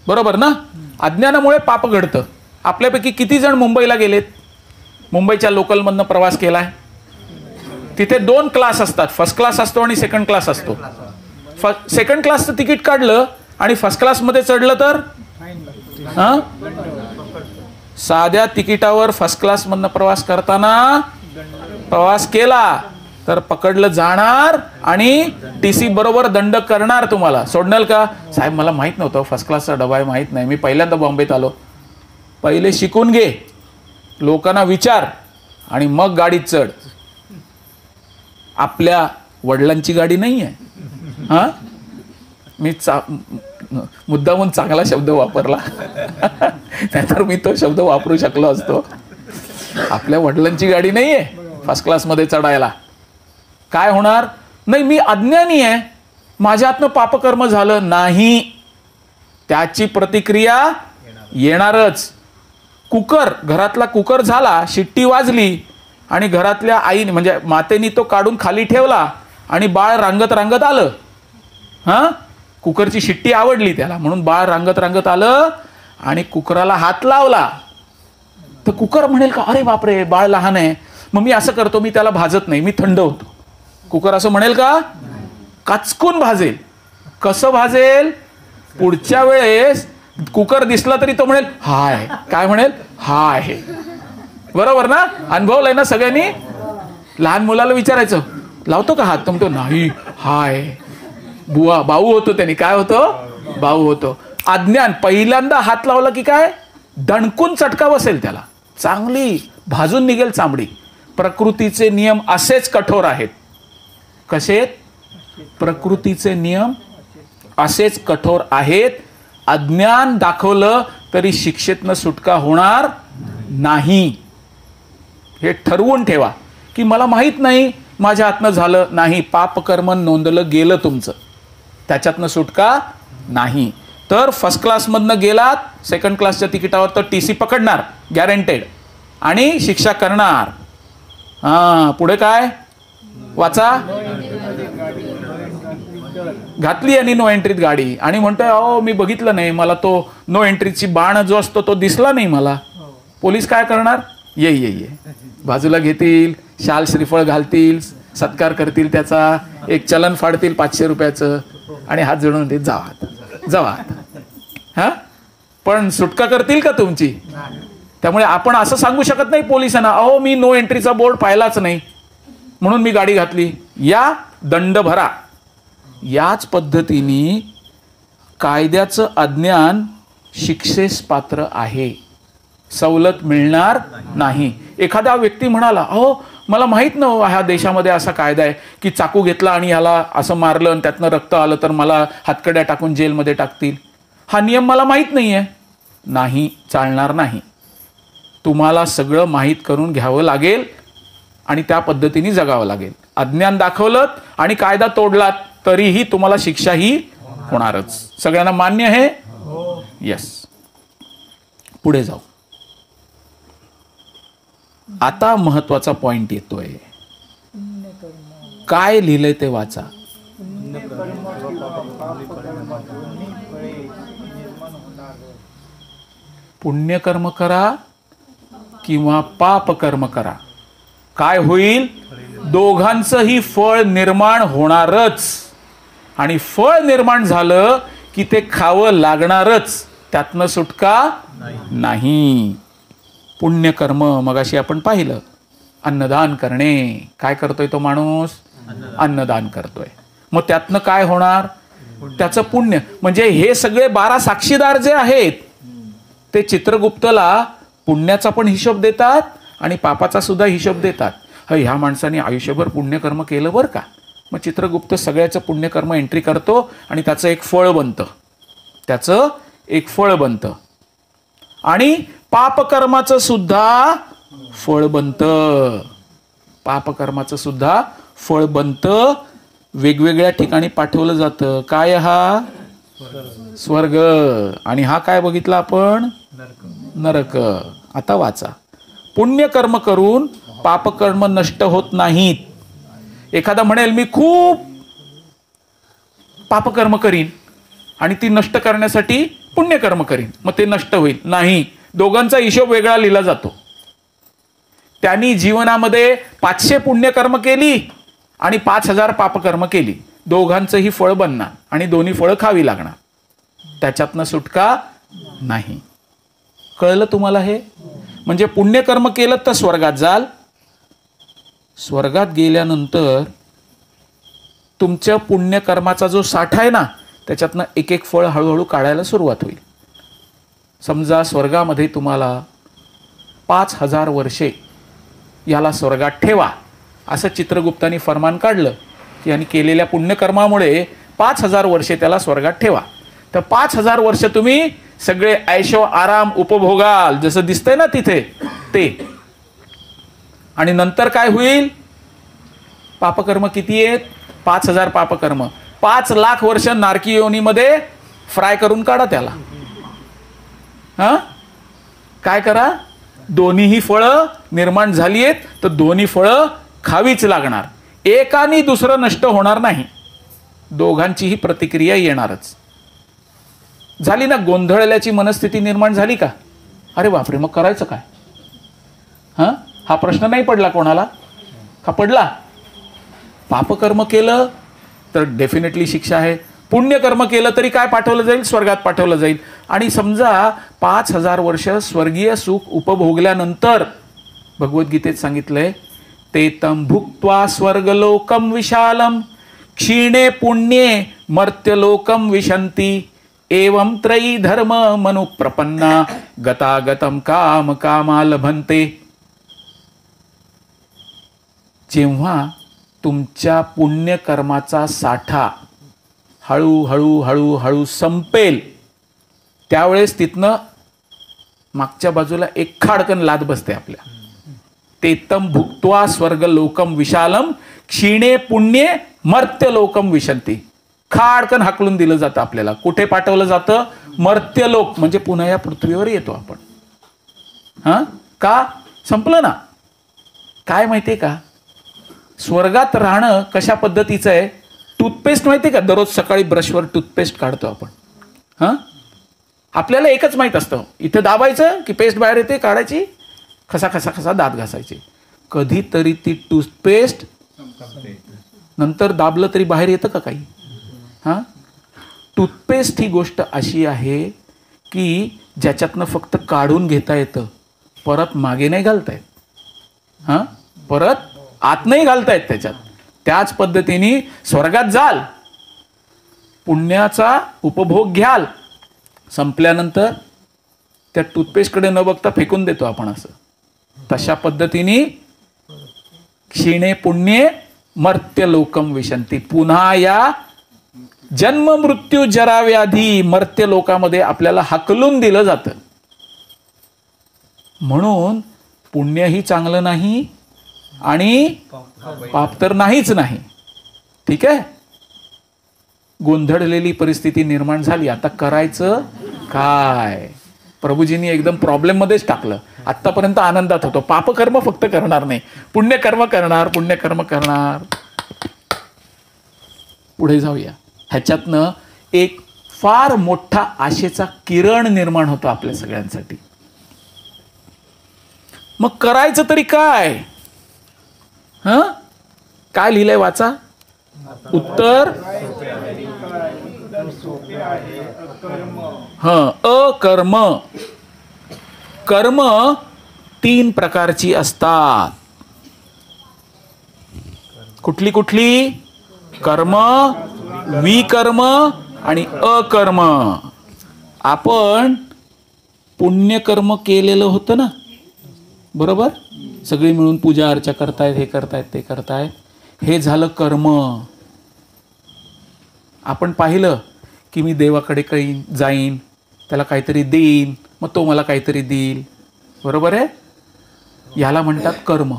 बरोबर ना? अज्ञानामुळे पाप घडतं. आपल्यापैकी किती जण मुंबईला गेलेत? मुंबईच्या लोकलमधनं प्रवास केलाय? तिथे 2 क्लास असतात, फर्स्ट क्लास असतो आणि सेकंड क्लास असतो. सेकंड क्लासचं तिकीट काढलं आणि फर्स्ट क्लासमध्ये चढलं तर साध्या तिकिटावर फर्स्ट क्लासमधनं प्रवास करताना प्रवास केला तर पकडलं जाणार आणि टीसी बरोबर दंड करणार. तुम्हाला सोडणार का? साहेब मला माहित नव्हतं फर्स्ट क्लासचा डबा आहे, माहित नाही, मी पहिल्यांदा बॉम्बेत आलो. पहिले शिकून घे, लोकांना विचार आणि मग गाडीत चढ. आपल्या वडिलांची गाडी नाही आहे. मी मुद्दामून चांगला शब्द वापरला, नाहीतर मी तो शब्द वापरू शकलो असतो. आपल्या वडिलांची गाडी नाही आहे फर्स्ट क्लासमध्ये चढायला. काय होणार? नाही मी अज्ञानी आहे, माझ्या हातनं पापकर्म झालं नाही, त्याची प्रतिक्रिया येणारच. कुकर, घरातला कुकर झाला, शिट्टी वाजली आणि घरातल्या आईने म्हणजे मातेनी तो काढून खाली ठेवला आणि बाळ रांगत रांगत आलं. कुकरची शिट्टी आवडली त्याला म्हणून बाळ रांगत रांगत आलं आणि कुकराला हात लावला तर कुकर म्हणेल का, अरे बापरे बाळ लहान आहे, मग मी असं करतो, मी त्याला भाजत नाही, मी थंड होतो. कुकर असं म्हणेल का? काचकून भाजेल. कसं भाजेल? पुढच्या वेळेस कुकर दिसला तरी तो म्हणेल हाय. काय म्हणेल? हाय. बरोबर ना? अनुभवलंय ना सगळ्यांनी? लहान मुलाला विचारायचं लावतो का हात, तो म्हणतो नाही, हाय. बुवा भाऊ होतो त्यांनी. काय होतो? भाऊ होतो. अज्ञान. पहिल्यांदा हात लावला की काय दणकून चटका बसेल त्याला, चांगली भाजून निघेल चामडी. प्रकृतीचे नियम असेच कठोर आहेत. कसे? प्रकृतीचे नियम असेच कठोर आहेत. अज्ञान दाखवलं तरी शिक्षेतनं सुटका होणार नाही. हे ठरवून ठेवा की मला माहित नाही, माझ्या हातनं झालं नाही, पापकर्म नोंदलं गेलं तुमचं, त्याच्यातनं सुटका नाही. तर फर्स्ट क्लासमधनं गेलात, सेकंड क्लासच्या तिकिटावर तर TC पकडणार गॅरंटेड आणि शिक्षा करणार. पुढे काय वाचा? घातली आणि नो एंट्रीत गाडी आणि म्हणतोय अहो मी बघितलं नाही, मला तो नो एंट्रीची बाण जो असतो तो दिसला नाही मला. पोलीस काय करणार? ये बाजूला घेतील, शाल श्रीफळ घालतील, सत्कार करतील, त्याचा एक चलन फाडतील 500 रुपयाचं आणि हात जोडून देत जावा. हा, पण सुटका करतील का तुमची? त्यामुळे आपण असं सांगू शकत नाही पोलिसांना, अहो मी नो एंट्रीचा बोर्ड पाहिलाच नाही म्हणून मी गाडी घातली, या दंड भरा. याच पद्धतीने कायद्याचं अज्ञान शिक्षेस पात्र आहे, सवलत मिळणार नाही. एखादा व्यक्ती म्हणाला अहो मला माहित नव्हतं ह्या देशामध्ये असा कायदा आहे की चाकू घेतला आणि ह्याला असं मारलं आणि त्यातनं रक्त आलं तर मला हातकड्या टाकून जेलमध्ये टाकतील, हा नियम मला माहित नाहीये. नाही, चालणार नाही. तुम्हाला सगळं माहीत करून घ्यावं लागेल आणि त्या पद्धतीने जगावं लागेल. अज्ञान दाखवलं आणि कायदा तोडलात तरीही तुम्हाला शिक्षा ही होणारच. सगळ्यांना मान्य आहे? येस. पुढे जाऊ. आता महत्वाचा पॉइंट येतोय. काय लिहिलंय ते वाचा. पुण्यकर्म करा किंवा पाप कर्म करा, काय होईल? दोघांचंही फळ निर्माण होणारच. आणि फळ निर्माण झालं की ते खावं लागणारच, त्यातनं सुटका नाही. पुण्यकर्म मगाशी आपण पाहिलं, अन्नदान करणे. काय करतोय तो माणूस? अन्नदान करतोय. मग त्यातनं काय होणार? त्याचं पुण्य. म्हणजे हे सगळे 12 साक्षीदार जे आहेत ते चित्रगुप्तला पुण्याचा पण हिशोब देतात आणि पापाचा सुद्धा हिशोब देतात. ह्या माणसाने आयुष्यभर पुण्यकर्म केलं बरं का. मग चित्रगुप्त सगळ्याचं पुण्यकर्म एंट्री करतो आणि त्याचं एक फळ बनतं. आणि पापकर्माचं सुद्धा फळ बनतं. वेगवेगळ्या ठिकाणी पाठवलं जातं. काय? हा स्वर्ग. आणि हा काय बघितला आपण? नरक. आता वाचा. पुण्यकर्म करून पापकर्म नष्ट होत नाहीत. एखादा म्हणेल मी खूप पापकर्म करीन आणि ती नष्ट करण्यासाठी पुण्यकर्म करीन, मग ते नष्ट होईल. नाही, दोघांचा हिशोब वेगळा लिहिला जातो. त्यांनी जीवनामध्ये 500 पुण्यकर्म केली आणि 5000 पापकर्म केली, दोघांचंही फळ बनणार आणि दोन्ही फळं खावी लागणार, त्याच्यातनं सुटका नाही. कळलं तुम्हाला हे? म्हणजे पुण्यकर्म केलं तर स्वर्गात जाल. स्वर्गात गेल्यानंतर तुमच्या पुण्यकर्माचा जो साठा आहे ना, त्याच्यातनं एक एक फळ हळूहळू काढायला सुरुवात होईल. समजा स्वर्गामध्ये तुम्हाला 5000 वर्षे याला स्वर्गात ठेवा असं चित्रगुप्तानी फरमान काढलं की यांनी केलेल्या पुण्यकर्मामुळे 5000 वर्षे त्याला स्वर्गात ठेवा. तर 5000 वर्ष तुम्ही सगळे ऐशो आराम उपभोगाल, जसं दिसतंय ना तिथे ते. आणि नंतर काय होईल? पापकर्म किती आहेत? 5000 पापकर्म. 5 लाख वर्ष नारकी योनीमध्ये फ्राय करून काढा त्याला. काय करा? दोन्हीही फळं निर्माण झाली आहेत तर दोन्ही फळं खावीच लागणार. एकानी दुसरं नष्ट होणार नाही, दोघांचीही प्रतिक्रिया येणारच. झाली ना, गोंधळल्याची मनस्थिती निर्माण झाली का? अरे बापरे, मग करायचं काय? हां, हा प्रश्न नाही पडला कोणाला का? पडला. पापकर्म केलं तर डेफिनेटली शिक्षा आहे. पुण्यकर्म केलं तरी काय पाठवलं जाईल? स्वर्गात पाठवलं जाईल. आणि समजा 5000 वर्ष स्वर्गीय सुख उपभोगल्यानंतर भगवद्गीतेत सांगितलंय, ते तम भुक्त्वा स्वर्गलोकम विशालम क्षीणे पुण्ये मर्त्यलोकम विशंती एवं त्रयी धर्म मनुप्रपन्ना गतागतम काम कामा लभन्ते. जेव्हा तुमच्या पुण्यकर्माचा साठा हळूहळू हळूहळू संपेल, त्यावेळेस तिथनं मागच्या बाजूला एक खाडकन लाद बसते आपल्या. तेतम भुक्त्वा स्वर्गलोकम विशालम क्षीणे पुण्ये मर्त्यलोकम विशंती. खाडकन हाकलून दिलं जातं आपल्याला. कुठे पाठवलं जातं? मर्त्यलोक, म्हणजे पुन्हा या पृथ्वीवर येतो आपण. हां, का? संपलं ना. काय माहितीये का, स्वर्गात राहणं कशा पद्धतीचं आहे? टूथपेस्ट माहिती का? दररोज सकाळी ब्रशवर टूथपेस्ट काढतो आपण. हां, आपल्याला एकच माहीत असतं, इथे दाबायचं की पेस्ट बाहेर येते, काढायची, खसा खसा खसा दात घासायचे. कधीतरी ती टूथपेस्ट नंतर दाबलं तरी बाहेर येतं का काही? हां, टूथपेस्ट ही गोष्ट अशी आहे की ज्याच्यातनं फक्त काढून घेता येतं, परत मागे नाही घालता येत. हां, परत आत नाही घालता येत त्याच्यात. त्याच पद्धतीने स्वर्गात जाल, पुण्याचा उपभोग घ्याल, संपल्यानंतर त्या टूथपेस्टकडे न बघता फेकून देतो आपण. असं तशा पद्धतीने क्षीणे पुण्ये मर्त्यलोकम विशंती. पुन्हा या जन्म मृत्यू जरा व्याधी मर्त्यलोकामध्ये आपल्याला हाकलून दिलं जातं. म्हणून पुण्यही चांगलं नाही आणि पाप तर नाहीच नाही. ठीक आहे, गोंधळलेली परिस्थिती निर्माण झाली. आता करायचं काय? प्रभूजींनी एकदम प्रॉब्लेम मध्येच टाकलं. आतापर्यंत आनंदात होतो, पापकर्म फक्त करणार नाही, पुण्यकर्म करणार, पुण्यकर्म करणार. पुढे जाऊया. ह्याच्यातनं एक फार मोठा आशेचा किरण निर्माण होतो आपल्या सगळ्यांसाठी. मग करायचं तरी काय? हं, काय लिहिलंय वाचा. उत्तर अकर्म. कर्म 3 प्रकारची असतात. कुठली कुठली? कर्म, विकर्म आणि अकर्म. आपण पुण्यकर्म केलेलं होतं ना, बरोबर? सगळे मिळून पूजा अर्चा करतायत, हे करतायत, ते करतायत, हे झालं कर्म. आपण पाहिलं की मी देवाकडे काही जाईन, त्याला काहीतरी देईन, मग तो मला काहीतरी देईल, बरोबर आहे? याला म्हणतात कर्म.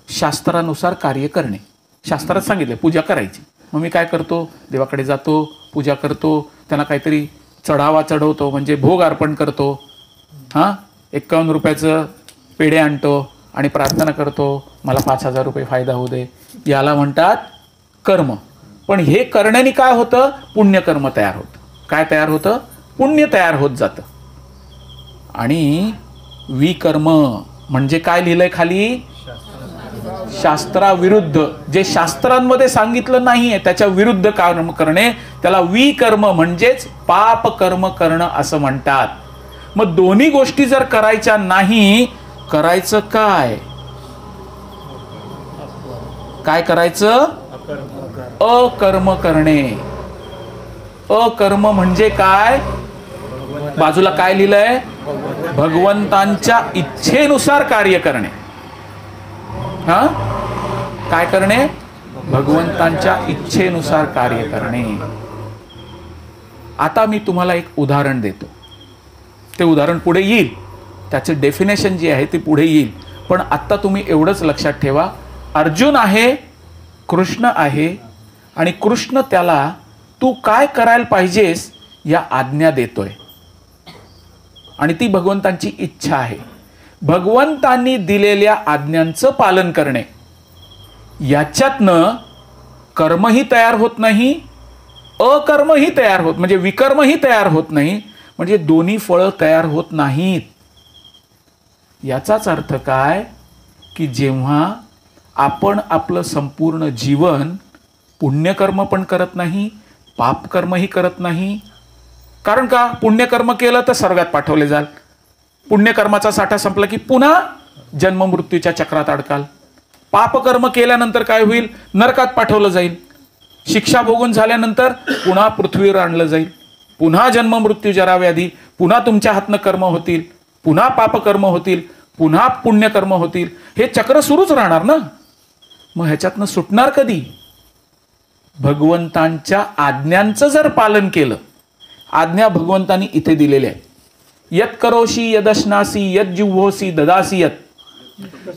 शास्त्रानुसार कार्य करणे. शास्त्रात सांगितले पूजा करायची. मग मी काय करतो? देवाकडे जातो, पूजा करतो, त्यांना काहीतरी चढावा चढवतो, म्हणजे भोग अर्पण करतो. हां, 51 रुपयाचं पेढे आणतो आणि प्रार्थना करतो, मला 5000 रुपये फायदा होऊ दे. याला म्हणतात कर्म. पण हे करण्याने काय होतं? पुण्यकर्म तयार होतं. काय तयार होतं? पुण्य तयार होत जातं. आणि विकर्म म्हणजे काय लिहिलंय खाली? शास्त्राविरुद्ध, जे शास्त्रांमध्ये सांगितलं नाहीये त्याच्या विरुद्ध कर्म करणे, त्याला विकर्म म्हणजेच पाप कर्म करणं असं म्हणतात. मग दोन्ही गोष्टी जर करायच्या नाही, करायचं काय? काय करायचं? अकर्म करणे. अकर्म म्हणजे काय? बाजूला काय लिहिलंय? भगवंतांच्या इच्छेनुसार कार्य करणे. हा, काय करणे? भगवंतांच्या इच्छेनुसार कार्य करणे. आता मी तुम्हाला एक उदाहरण देतो. ते उदाहरण पुढे येईल, त्याचे डेफिनेशन जी आहे ती पुढे येईल. पण आत्ता तुम्ही एवढंच लक्षात ठेवा, अर्जुन आहे, कृष्ण आहे, आणि कृष्ण त्याला तू काय करायला पाहिजेस या आज्ञा देतोय, आणि ती भगवंतांची इच्छा आहे. भगवंतांनी दिलेल्या आज्ञांचं पालन करणे, याच्यातनं कर्मही तयार होत नाही अकर्मही तयार होत, म्हणजे विकर्मही तयार होत नाही, म्हणजे दोन्ही फळं तयार होत नाहीत. याचाच अर्थ काय की जेव्हा आपण आपलं संपूर्ण जीवन पुण्यकर्म पण करत नाही, पापकर्मही करत नाही. कारण का? पुण्यकर्म केलं तर स्वर्गात पाठवले जाल, पुण्यकर्माचा साठा संपला की पुन्हा जन्ममृत्यूच्या चक्रात अडकाल. पापकर्म केल्यानंतर काय होईल? नरकात पाठवलं जाईल. शिक्षा भोगून झाल्यानंतर पुन्हा पृथ्वीवर आणलं जाईल, पुन्हा जन्ममृत्यू जराव्याधी, पुन्हा तुमच्या हातनं कर्म होतील, पुन्हा पापकर्म होतील, पुन्हा पुण्यकर्म होतील. हे चक्र सुरूच राहणार ना. मग ह्याच्यातनं सुटणार कधी? भगवंतांच्या आज्ञांचं जर पालन केलं. आज्ञा भगवंतांनी इथे दिलेल्या आहे. यत करोशी यदश्नासी यत जिव्होसी ददासी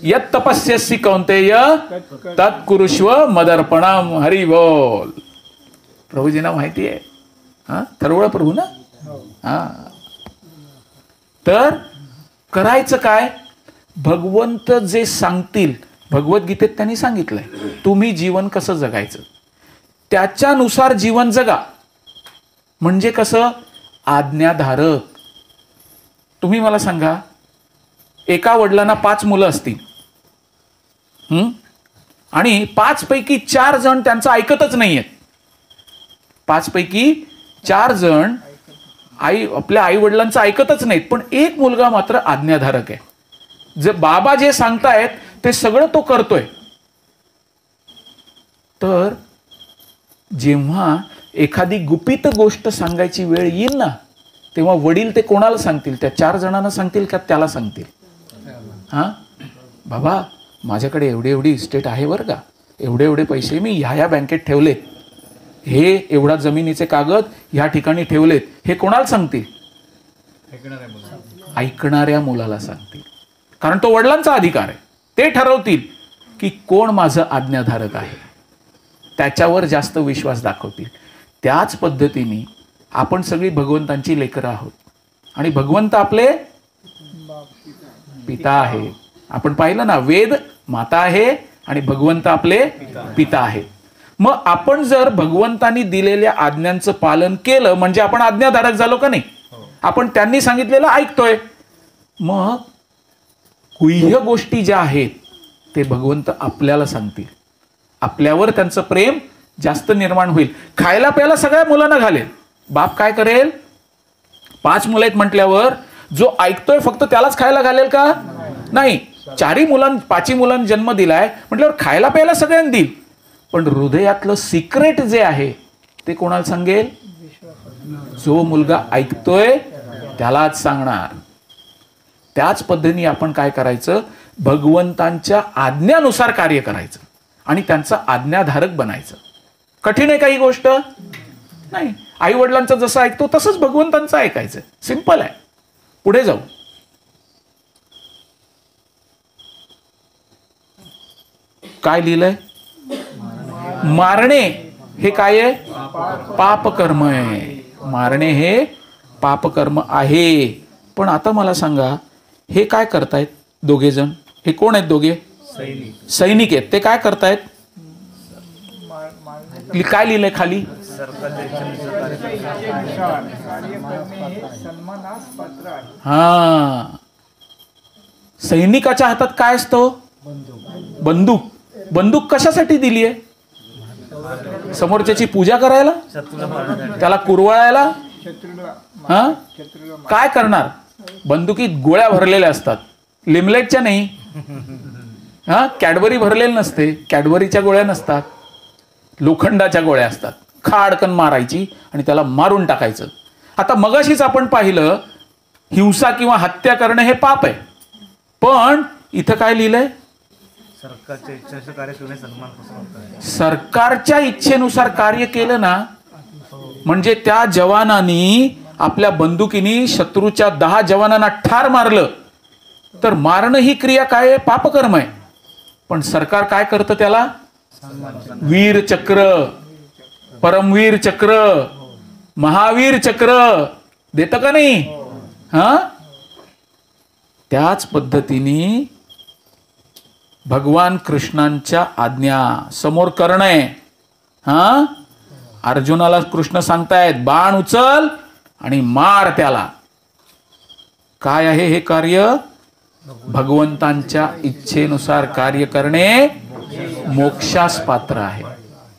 यत तपस्यसी कौंतेय तत् कुरुष्व मदर्पणम. हरी बोल. प्रभूजींना माहिती आहे. हा, थरवळ प्रभू ना. हा, तर करायचं काय? भगवंत जे सांगतील, भगवद्गीतेत त्यांनी सांगितलंय तुम्ही जीवन कसं जगायचं, त्याच्यानुसार जीवन जगा. म्हणजे कसं? आज्ञाधारक. तुम्ही मला सांगा, एका वडिलांना 5 मुलं असतील आणि 5 पैकी 4 जण त्यांचं ऐकतच नाहीयेत. 5 पैकी 4 जण आपल्या आई वडिलांचं ऐकतच नाहीत, पण एक मुलगा मात्र आज्ञाधारक आहे. जे बाबा जे सांगतायत ते सगळं तो करतोय. तर जेव्हा एखादी गुपित गोष्ट सांगायची वेळ येईल ना, तेव्हा वडील ते कोणाला सांगतील? त्या 4 जणांना सांगतील का त्याला सांगतील? हा, बाबा माझ्याकडे एवढी इस्टेट आहे बरं का, एवढे पैसे मी ह्या बँकेत ठेवलेत, हे एवढा जमिनीचे कागद ह्या ठिकाणी ठेवलेत, हे कोणाला सांगतील? ऐकणाऱ्या मुलाला सांगतील. कारण तो वडिलांचा अधिकार आहे. ते ठरवतील की कोण माझं आज्ञाधारक आहे, त्याच्यावर जास्त विश्वास दाखवतील. त्याच पद्धतीने आपण सगळी भगवंतांची लेकरं आहोत आणि भगवंत आपले पिता आहे. आपण पाहिलं ना, वेद माता आहे आणि भगवंत आपले पिता आहे. मग आपण जर भगवंतांनी दिलेल्या आज्ञांचं पालन केलं म्हणजे आपण आज्ञाधारक झालो का नाही? आपण त्यांनी सांगितलेलं ऐकतोय. मग गुह्य गोष्टी ज्या आहेत ते भगवंत आपल्याला सांगतील. आपल्यावर त्यांचं प्रेम जास्त निर्माण होईल. खायला प्यायला सगळ्या मुलांना घालेल. बाप काय करेल? 5 मुलं आहेत म्हटल्यावर जो ऐकतोय फक्त त्यालाच खायला घालेल का? नाही. 5ही मुलांना जन्म दिलाय म्हटल्यावर खायला प्यायला सगळ्यांना देईल. पण हृदयातलं सिक्रेट जे आहे ते कोणाला सांगेल? जो मुलगा ऐकतोय त्यालाच सांगणार. त्याच पद्धतीने आपण काय करायचं? भगवंतांच्या आज्ञानुसार कार्य करायचं आणि त्यांचा आज्ञाधारक बनायचं. कठीण आहे काही गोष्ट? नाही. आई वडिलांचं जसं ऐकतो तसंच भगवंतांचं ऐकायचं. सिंपल आहे. पुढे जाऊ. काय लिहिलंय? मारणे हे काय आहे? पापकर्म आहे. मारणे हे पापकर्म आहे. पण आता मला सांगा, हे काय करतायत दोघे जण? हे कोण आहेत दोघे? सैनिक आहेत. ते काय करतायत? काय लिहिलंय खाली? हा, सैनिकाच्या हातात काय असतो? बंदूक. बंदूक कशासाठी दिली आहे? समोरच्याची पूजा करायला, त्याला कुरवाळायला. हा, काय करणार? बंदुकीत गोळ्या भरलेल्या असतात, लिमलेटच्या नाही. हा, कॅडबरी भरलेली नसते, कॅडबरीच्या गोळ्या नसतात, लोखंडाच्या गोळ्या असतात. खाडकन मारायची आणि त्याला मारून टाकायचं. आता मगाशीच आपण पाहिलं, हिंसा किंवा हत्या करणं हे पाप आहे. पण इथं काय लिहिलंय? सरकारच्या इच्छेनुसार कार्य केलं ना, म्हणजे त्या जवानांनी आपल्या बंदुकीनी शत्रूच्या 10 जवानांना ठार मारलं तर मारणं ही क्रिया काय आहे? पापकर्म आहे. पण सरकार काय करतं? त्याला वीर चक्र, परमवीर चक्र, महावीर चक्र देतं का नाही? हा, त्याच पद्धतीने भगवान कृष्णांच्या आज्ञा समोर करणं आहे. हा, अर्जुनाला कृष्ण सांगतायत बाण उचल आणि मार त्याला. काय आहे हे कार्य? भगवंतांच्या इच्छेनुसार कार्य करणे मोक्षास पात्र आहे.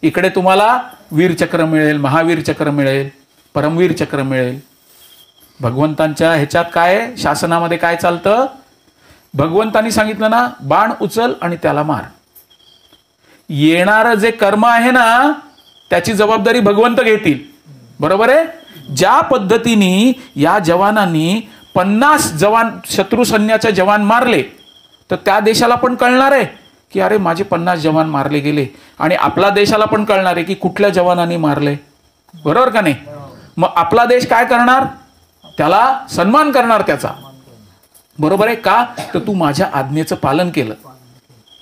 इकडे तुम्हाला वीरचक्र मिळेल, महावीर चक्र मिळेल, परमवीर चक्र मिळेल. भगवंतांच्या ह्याच्यात काय, शासनामध्ये काय चालतं? भगवंतांनी सांगितलं ना, बाण उचल आणि त्याला मार. येणारं जे कर्म आहे ना, त्याची जबाबदारी भगवंत घेतील. बरोबर आहे? ज्या पद्धतीने या जवानांनी 50 जवान शत्रू सैन्याचे जवान मारले, तर त्या देशाला पण कळणार आहे की अरे माझे 50 जवान मारले गेले, आणि आपला देशाला पण कळणार आहे की कुठल्या जवानांनी मारले. बरोबर का नाही? मग आपला देश काय करणार? त्याला सन्मान करणार त्याचा. बरोबर आहे का? तर तू माझ्या आज्ञेचं पालन केलं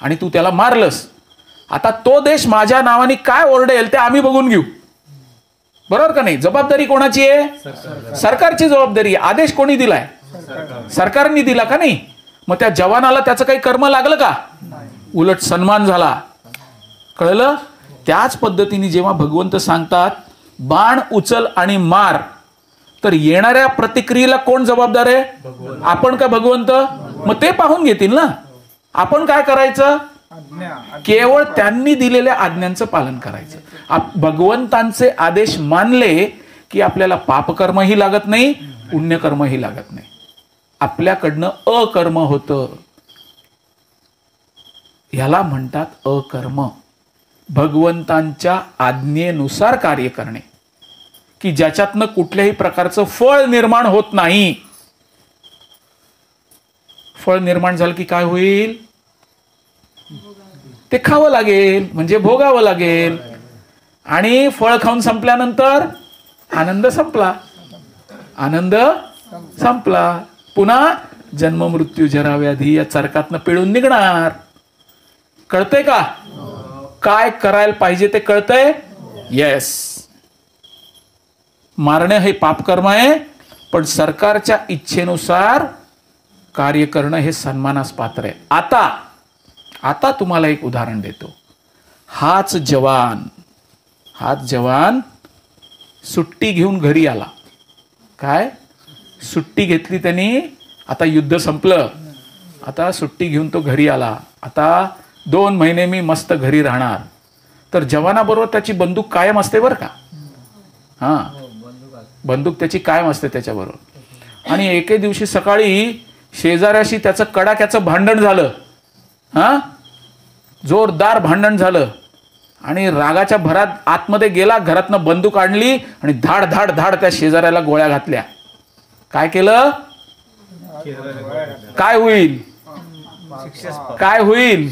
आणि तू त्याला मारलंस. आता तो देश माझ्या नावाने काय ओरडेल ते आम्ही बघून घेऊ. बरोबर का नाही? जबाबदारी कोणाची आहे? सरकारची जबाबदारी. आदेश कोणी दिलाय? सरकारने दिला का नाही? मग त्या जवानाला त्याचं काही कर्म लागलं का? उलट सन्मान झाला. कळलं? त्याच पद्धतीने जेव्हा भगवंत सांगतात बाण उचल आणि मार, तर येणाऱ्या प्रतिक्रियेला कोण जबाबदार आहे? आपण का भगवंत? मग ते पाहून घेतील ना. आपण काय करायचं? केवळ त्यांनी दिलेल्या आज्ञांचं पालन करायचं. भगवंतांचे आदेश मानले की आपल्याला पापकर्मही लागत नाही, पुण्यकर्मही लागत नाही. आपल्याकडनं अकर्म होतं. ह्याला म्हणतात अकर्म. भगवंतांच्या आज्ञेनुसार कार्य करणे, की ज्याच्यातनं कुठल्याही प्रकारचं फळ निर्माण होत नाही. फळ निर्माण झालं की काय होईल? ते खावं लागेल, म्हणजे भोगावं लागेल. आणि फळ खाऊन संपल्यानंतर आनंद संपला. आनंद संपला. पुन्हा जन्म मृत्यू जरा व्याधी या चरकातनं पिळून निघणार. कळतंय का? काय करायला पाहिजे ते कळतंय? येस. मारणं हे पापकर्म आहे, पण सरकारच्या इच्छेनुसार कार्य करणं हे सन्मानास पात्र आहे. आता तुम्हाला एक उदाहरण देतो. हाच जवान सुट्टी घेऊन घरी आला. काय सुट्टी घेतली त्यांनी? आता युद्ध संपलं, आता सुट्टी घेऊन तो घरी आला. आता 2 महिने मी मस्त घरी राहणार. तर जवानाबरोबर त्याची बंदूक कायम असते बरं का. हां, बंदूक त्याची कायम असते त्याच्याबरोबर. आणि एके दिवशी सकाळी शेजाऱ्याशी त्याचं कडाक्याचं भांडण झालं. हां, जोरदार भांडण झालं. आणि रागाच्या भरात आतमध्ये गेला, घरातनं बंदूक आणली आणि धाड धाड धाड त्या शेजाऱ्याला गोळ्या घातल्या. काय केलं? काय होईल? काय होईल?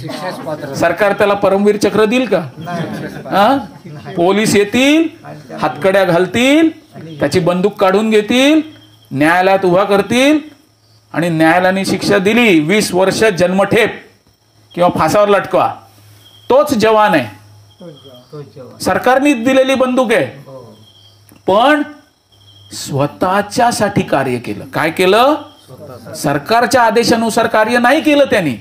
सरकार त्याला परमवीर चक्र देईल का? पोलीस येतील, हातकड्या घालतील, त्याची बंदूक काढून घेतील, न्यायालयात उभा करतील आणि न्यायालयाने शिक्षा दिली 20 वर्ष जन्मठेप किंवा फासावर लटकवा. तोच जवान आहे. सरकारने दिलेली बंदूक आहे, पण स्वतःच्यासाठी कार्य केलं. काय केलं? सरकारच्या आदेशानुसार कार्य नाही केलं त्यांनी,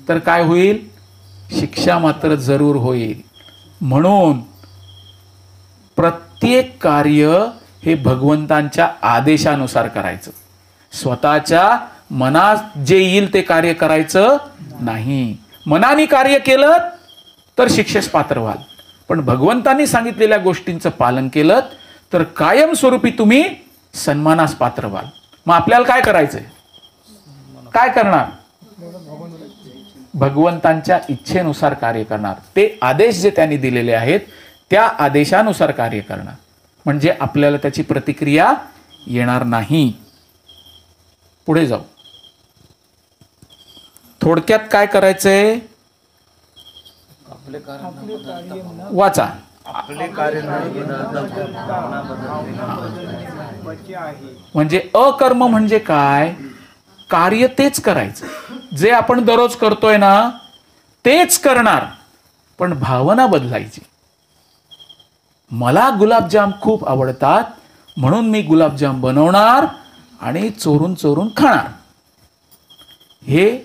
तर काय होईल? शिक्षा मात्र जरूर होईल. म्हणून प्रत्येक कार्य हे भगवंतांच्या आदेशानुसार करायचं. स्वतःच्या मनात जे येईल ते कार्य करायचं नाही. मनाने कार्य केलं तर शिक्षेस पात्र व्हाल, पण भगवंतांनी सांगितलेल्या गोष्टींचं पालन केलं तर कायमस्वरूपी तुम्ही सन्मानास पात्र व्हाल. मग आपल्याला काय करायचंय? काय करणार? भगवंतांच्या इच्छेनुसार कार्य करणार. ते आदेश जे त्यांनी दिलेले आहेत त्या आदेशानुसार कार्य करणार, म्हणजे आपल्याला त्याची प्रतिक्रिया येणार नाही. पुढे जाऊ. थोडक्यात काय करायचंय? वाचा. म्हणजे अकर्म म्हणजे काय? कार्य तेच करायचं जे आपण दररोज करतोय ना, तेच करणार, पण भावना बदलायची. मला गुलाबजाम खूप आवडतात म्हणून मी गुलाबजाम बनवणार आणि चोरून चोरून खाणार. हे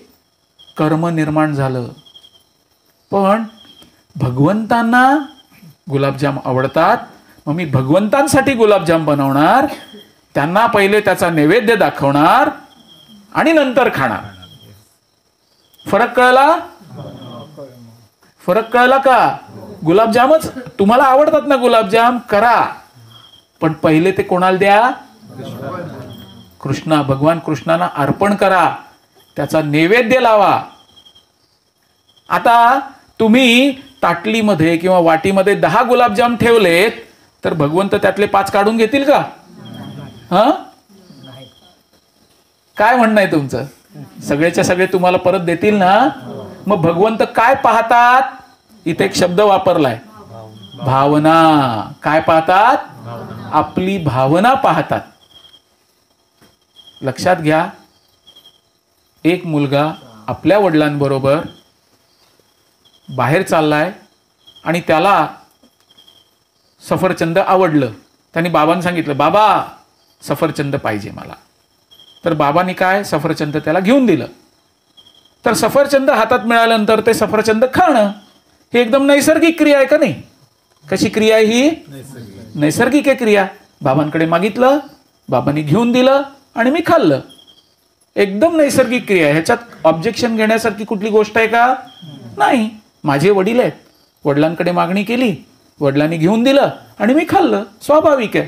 कर्म निर्माण झालं. पण भगवंतांना गुलाबजाम आवडतात मग मी भगवंतांसाठी गुलाबजाम बनवणार, त्यांना पहिले त्याचा नैवेद्य दाखवणार आणि नंतर खाणार. फरक कळला? फरक कळला का? गुलाबजामच तुम्हाला आवडतात ना गुलाबजाम, करा, पण पहिले ते कोणाला द्या? कृष्णा, भगवान कृष्णाला अर्पण करा, त्याचा नैवेद्य लावा. आता तुम्ही ताटलीमध्ये किंवा वाटीमध्ये 10 गुलाबजाम ठेवलेत तर भगवंत त्यातले 5 काढून घेतील का? हा, काय म्हणणं आहे तुमचं? सगळेच्या सगळे तुम्हाला परत देतील ना? मग भगवंत काय पाहतात? इथे एक शब्द वापरलाय, भावना. काय पाहतात? आपली भावना पाहतात. लक्षात घ्या, एक मुलगा आपल्या वडिलांबरोबर बाहेर चाललाय आणि त्याला सफरचंद आवडलं. त्यांनी बाबांना सांगितलं, बाबा सफरचंद पाहिजे मला. तर बाबांनी काय सफरचंद त्याला घेऊन दिलं. तर सफरचंद हातात मिळाल्यानंतर ते सफरचंद खाणं ही एकदम नैसर्गिक क्रिया आहे का नाही? कशी क्रिया आहे ही? नैसर्गिक आहे क्रिया. बाबांकडे मागितलं, बाबांनी घेऊन दिलं आणि मी खाल्लं. एकदम नैसर्गिक क्रिया आहे. ह्याच्यात ऑब्जेक्शन घेण्यासारखी कुठली गोष्ट आहे का? नाही. माझे वडील आहेत, वडिलांकडे मागणी केली, वडिलांनी घेऊन दिलं आणि मी खाल्लं, स्वाभाविक आहे.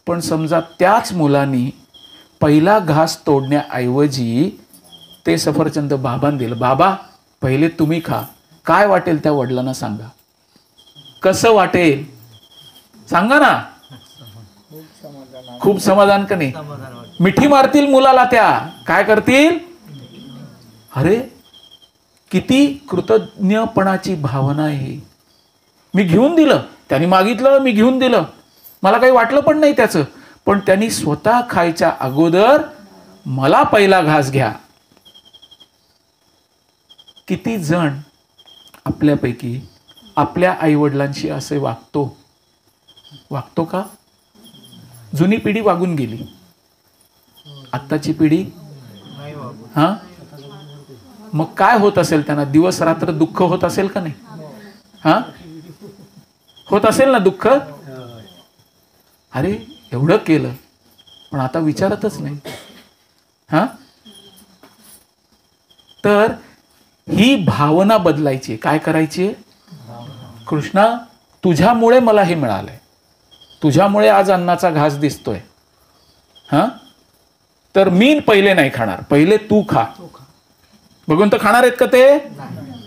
पण समजा त्याच मुलांनी पहिला घास तोडण्याऐवजी ते सफरचंद बाबांना दिलं, बाबा पहिले तुम्ही खा, काय वाटेल त्या वडिलांना सांगा, कसं वाटेल सांगा ना? खूप समाधान का नाही? मिठी मारतील मुलाला, त्या काय करतील? अरे किती कृतज्ञपणाची भावना आहे. मी घेऊन दिलं, त्यांनी मागितलं, मी घेऊन दिलं, मला काही वाटलं पण नाही त्याचं, पण त्यांनी स्वतः खायच्या अगोदर मला पहिला घास घ्या. किती जण आपल्यापैकी आपल्या आईवडिलांशी असे वागतो का? जुनी पिढी वागून गेली, आत्ताची पिढी हा. मग काय होत असेल त्यांना? दिवस रात्र दुःख होत असेल का नाही? हा, होत असेल ना दुःख. अरे एवढं केलं पण आता विचारतच नाही. हा, तर ही भावना बदलायची. काय करायची? कृष्णा तुझ्यामुळे मला हे मिळालंय, तुझ्यामुळे आज अन्नाचा घास दिसतोय. हा, तर मी पहिले नाही खाणार, पहिले तू खा. भगवंत खाणार आहेत का? ते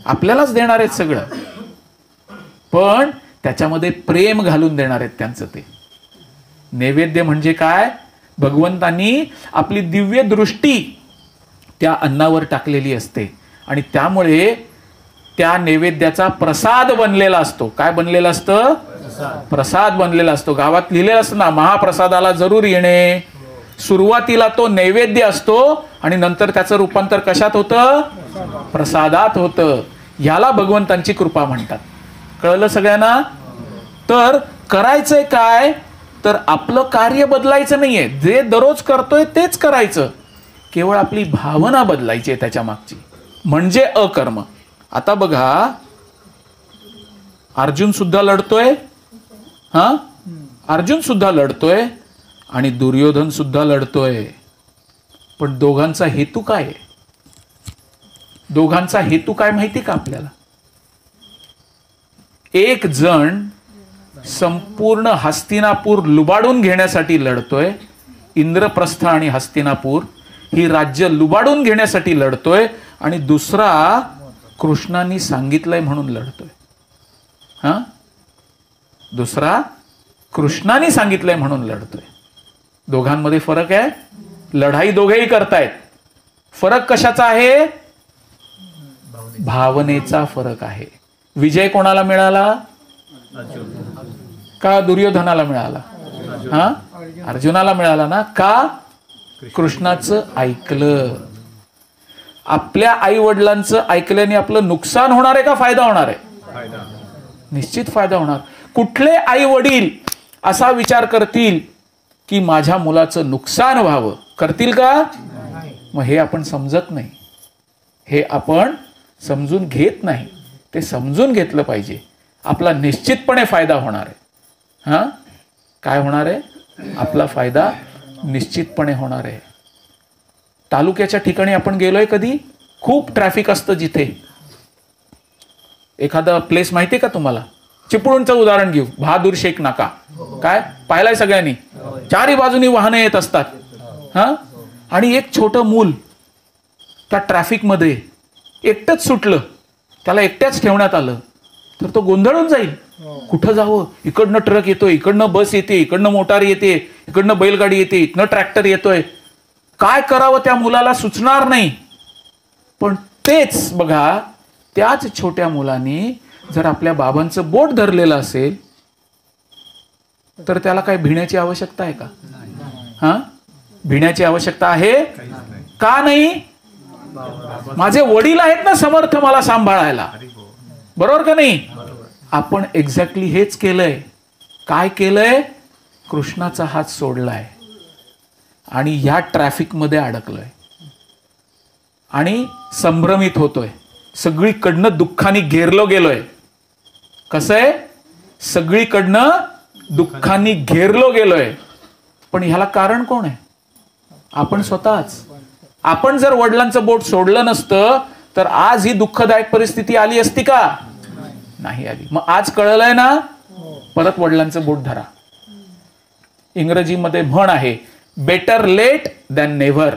आपल्यालाच देणार आहेत सगळं, पण त्याच्यामध्ये प्रेम घालून देणार आहेत त्यांचं. ते नैवेद्य म्हणजे काय? भगवंतांनी आपली दिव्य दृष्टी त्या अन्नावर टाकलेली असते आणि त्यामुळे त्या नैवेद्याचा प्रसाद बनलेला असतो. काय बनलेला असतं? प्रसाद बनलेला असतो. गावात लिहिलेलं असतं ना, महाप्रसादाला जरूर येणे. सुरुवातीला तो नैवेद्य असतो आणि नंतर त्याचं रूपांतर कशात होतं? प्रसादात होतं. याला भगवंतांची कृपा म्हणतात. कळलं सगळ्यांना? तर करायचंय काय? तर आपलं कार्य बदलायचं नाहीये, जे दररोज करतोय तेच करायचं, केवळ आपली भावना बदलायची आहे त्याच्या मागची, म्हणजे अकर्म. आता बघा, अर्जुन सुद्धा लढतोय. हा, अर्जुन सुद्धा लढतोय आणि दुर्योधन सुद्धा लढतोय. पण दोघांचा हेतू काय आहे? दोघांचा हेतू काय माहिती का आपल्याला? एक जण संपूर्ण हस्तिनापूर लुबाडून घेण्यासाठी लढतोय, इंद्रप्रस्थ आणि हस्तिनापूर ही राज्य लुबाडून घेण्यासाठी लढतोय, आणि दुसरा कृष्णांनी सांगितलंय म्हणून लढतोय. हा, दुसरा कृष्णाने सांगितलंय म्हणून लढतोय. दोघांमध्ये फरक आहे. लढाई दोघेही करतायत. फरक कशाचा आहे? भावनेचा फरक आहे. विजय कोणाला मिळाला? का दुर्योधनाला मिळाला? हा, अर्जुनाला मिळाला ना. का? कृष्णाचं ऐकलं. आपल्या आई वडिलांचं ऐकल्याने आपलं नुकसान होणार आहे का फायदा होणार आहे? निश्चित फायदा होणार. कुठले आई वडील असा विचार करतील की माझ्या मुलाचं नुकसान व्हावं? करतील का? मग हे आपण समजत नाही, हे आपण समजून घेत नाही. ते समजून घेतलं पाहिजे. आपला निश्चितपणे फायदा होणार आहे. हा, काय होणार आहे? आपला फायदा निश्चितपणे होणार आहे. तालुक्याच्या ठिकाणी आपण गेलोय कधी? खूप ट्रॅफिक असतं जिथे. एखादा प्लेस माहितीये का तुम्हाला? चिपळूणचं उदाहरण घेऊ, बहादूर शेख नाका. काय पाहिलाय सगळ्यांनी? चारही बाजूनी वाहनं येत असतात. हा, आणि एक छोटं मूल त्या ट्रॅफिक मध्ये एकटंच सुटलं, त्याला एकट्याच ठेवण्यात आलं, तर तो गोंधळून जाईल. कुठं जावं? इकडनं ट्रक येतोय, इकडनं बस येते, इकडनं मोटार येते, इकडनं बैलगाडी येते, इकडनं ट्रॅक्टर येतोय. काय करावं त्या मुलाला सुचणार नाही. पण तेच बघा, त्याच छोट्या मुलाने जर आपल्या बाबांचं बोट धरलेलं असेल तर त्याला काय भिण्याची आवश्यकता आहे का? हा, भिण्याची आवश्यकता आहे का नाही? माझे वडील आहेत ना समर्थ मला सांभाळायला, बरोबर का नाही? आपण एक्झॅक्टली हेच केलंय. काय केलंय? कृष्णाचा हात सोडलाय आणि ह्या ट्रॅफिक मध्ये अडकलोय आणि संभ्रमित होतोय. सगळीकडनं दुःखाने घेरलो गेलोय. कसं आहे? सगळीकडनं दुःखाने घेरलो गेलोय. पण ह्याला कारण कोण आहे? आपण स्वतःच. आपण जर वडिलांचं बोट सोडलं नसतं तर आज ही दुःखदायक परिस्थिती आली असती का? नाही आली. मग आज कळलंय ना, परत वडिलांचं बोट धरा. इंग्रजीमध्ये म्हण आहे, बेटर लेट दॅन नेव्हर.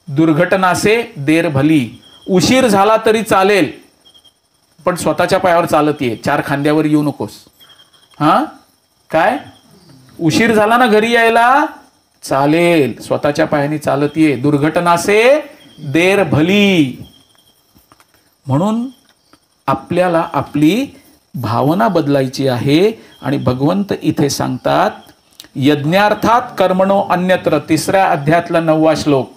दुर्घटना से देर भली. उशीर झाला तरी चालेल, पण स्वतःच्या पायावर चालत ये, चार खांद्यावर येऊ नकोस. हा, काय उशीर झाला ना घरी यायला, चालेल, स्वतःच्या पायाने चालत ये. दुर्घटना से देर भली. म्हणून आपल्याला आपली भावना बदलायची आहे. आणि भगवंत इथे सांगतात, यज्ञार्थात कर्मणो अन्यत्र. 3ऱ्या अध्यायातला 9वा श्लोक.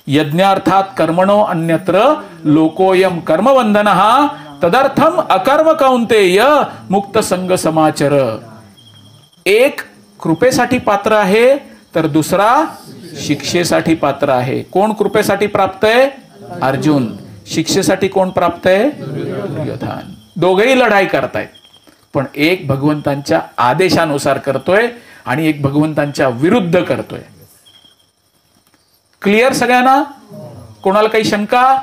यज्ञार्थात कर्मणो अन्यत्र लोकोयम कर्मवंदनः तदर्थम अकर्म कौंतेय मुक्त संग समाचर. एक कृपेसाठी पात्र आहे तर दुसरा शिक्षेसाठी पात्र आहे. कोण कृपेसाठी प्राप्त आहे? अर्जुन. शिक्षेसाठी कोण प्राप्त आहे? दुर्योधन. दोघेही लढाई करतायत, पण एक भगवंतांच्या आदेशानुसार करतोय आणि एक भगवंतांच्या विरुद्ध करतोय. क्लिअर सगळ्यांना? कोणाला काही शंका?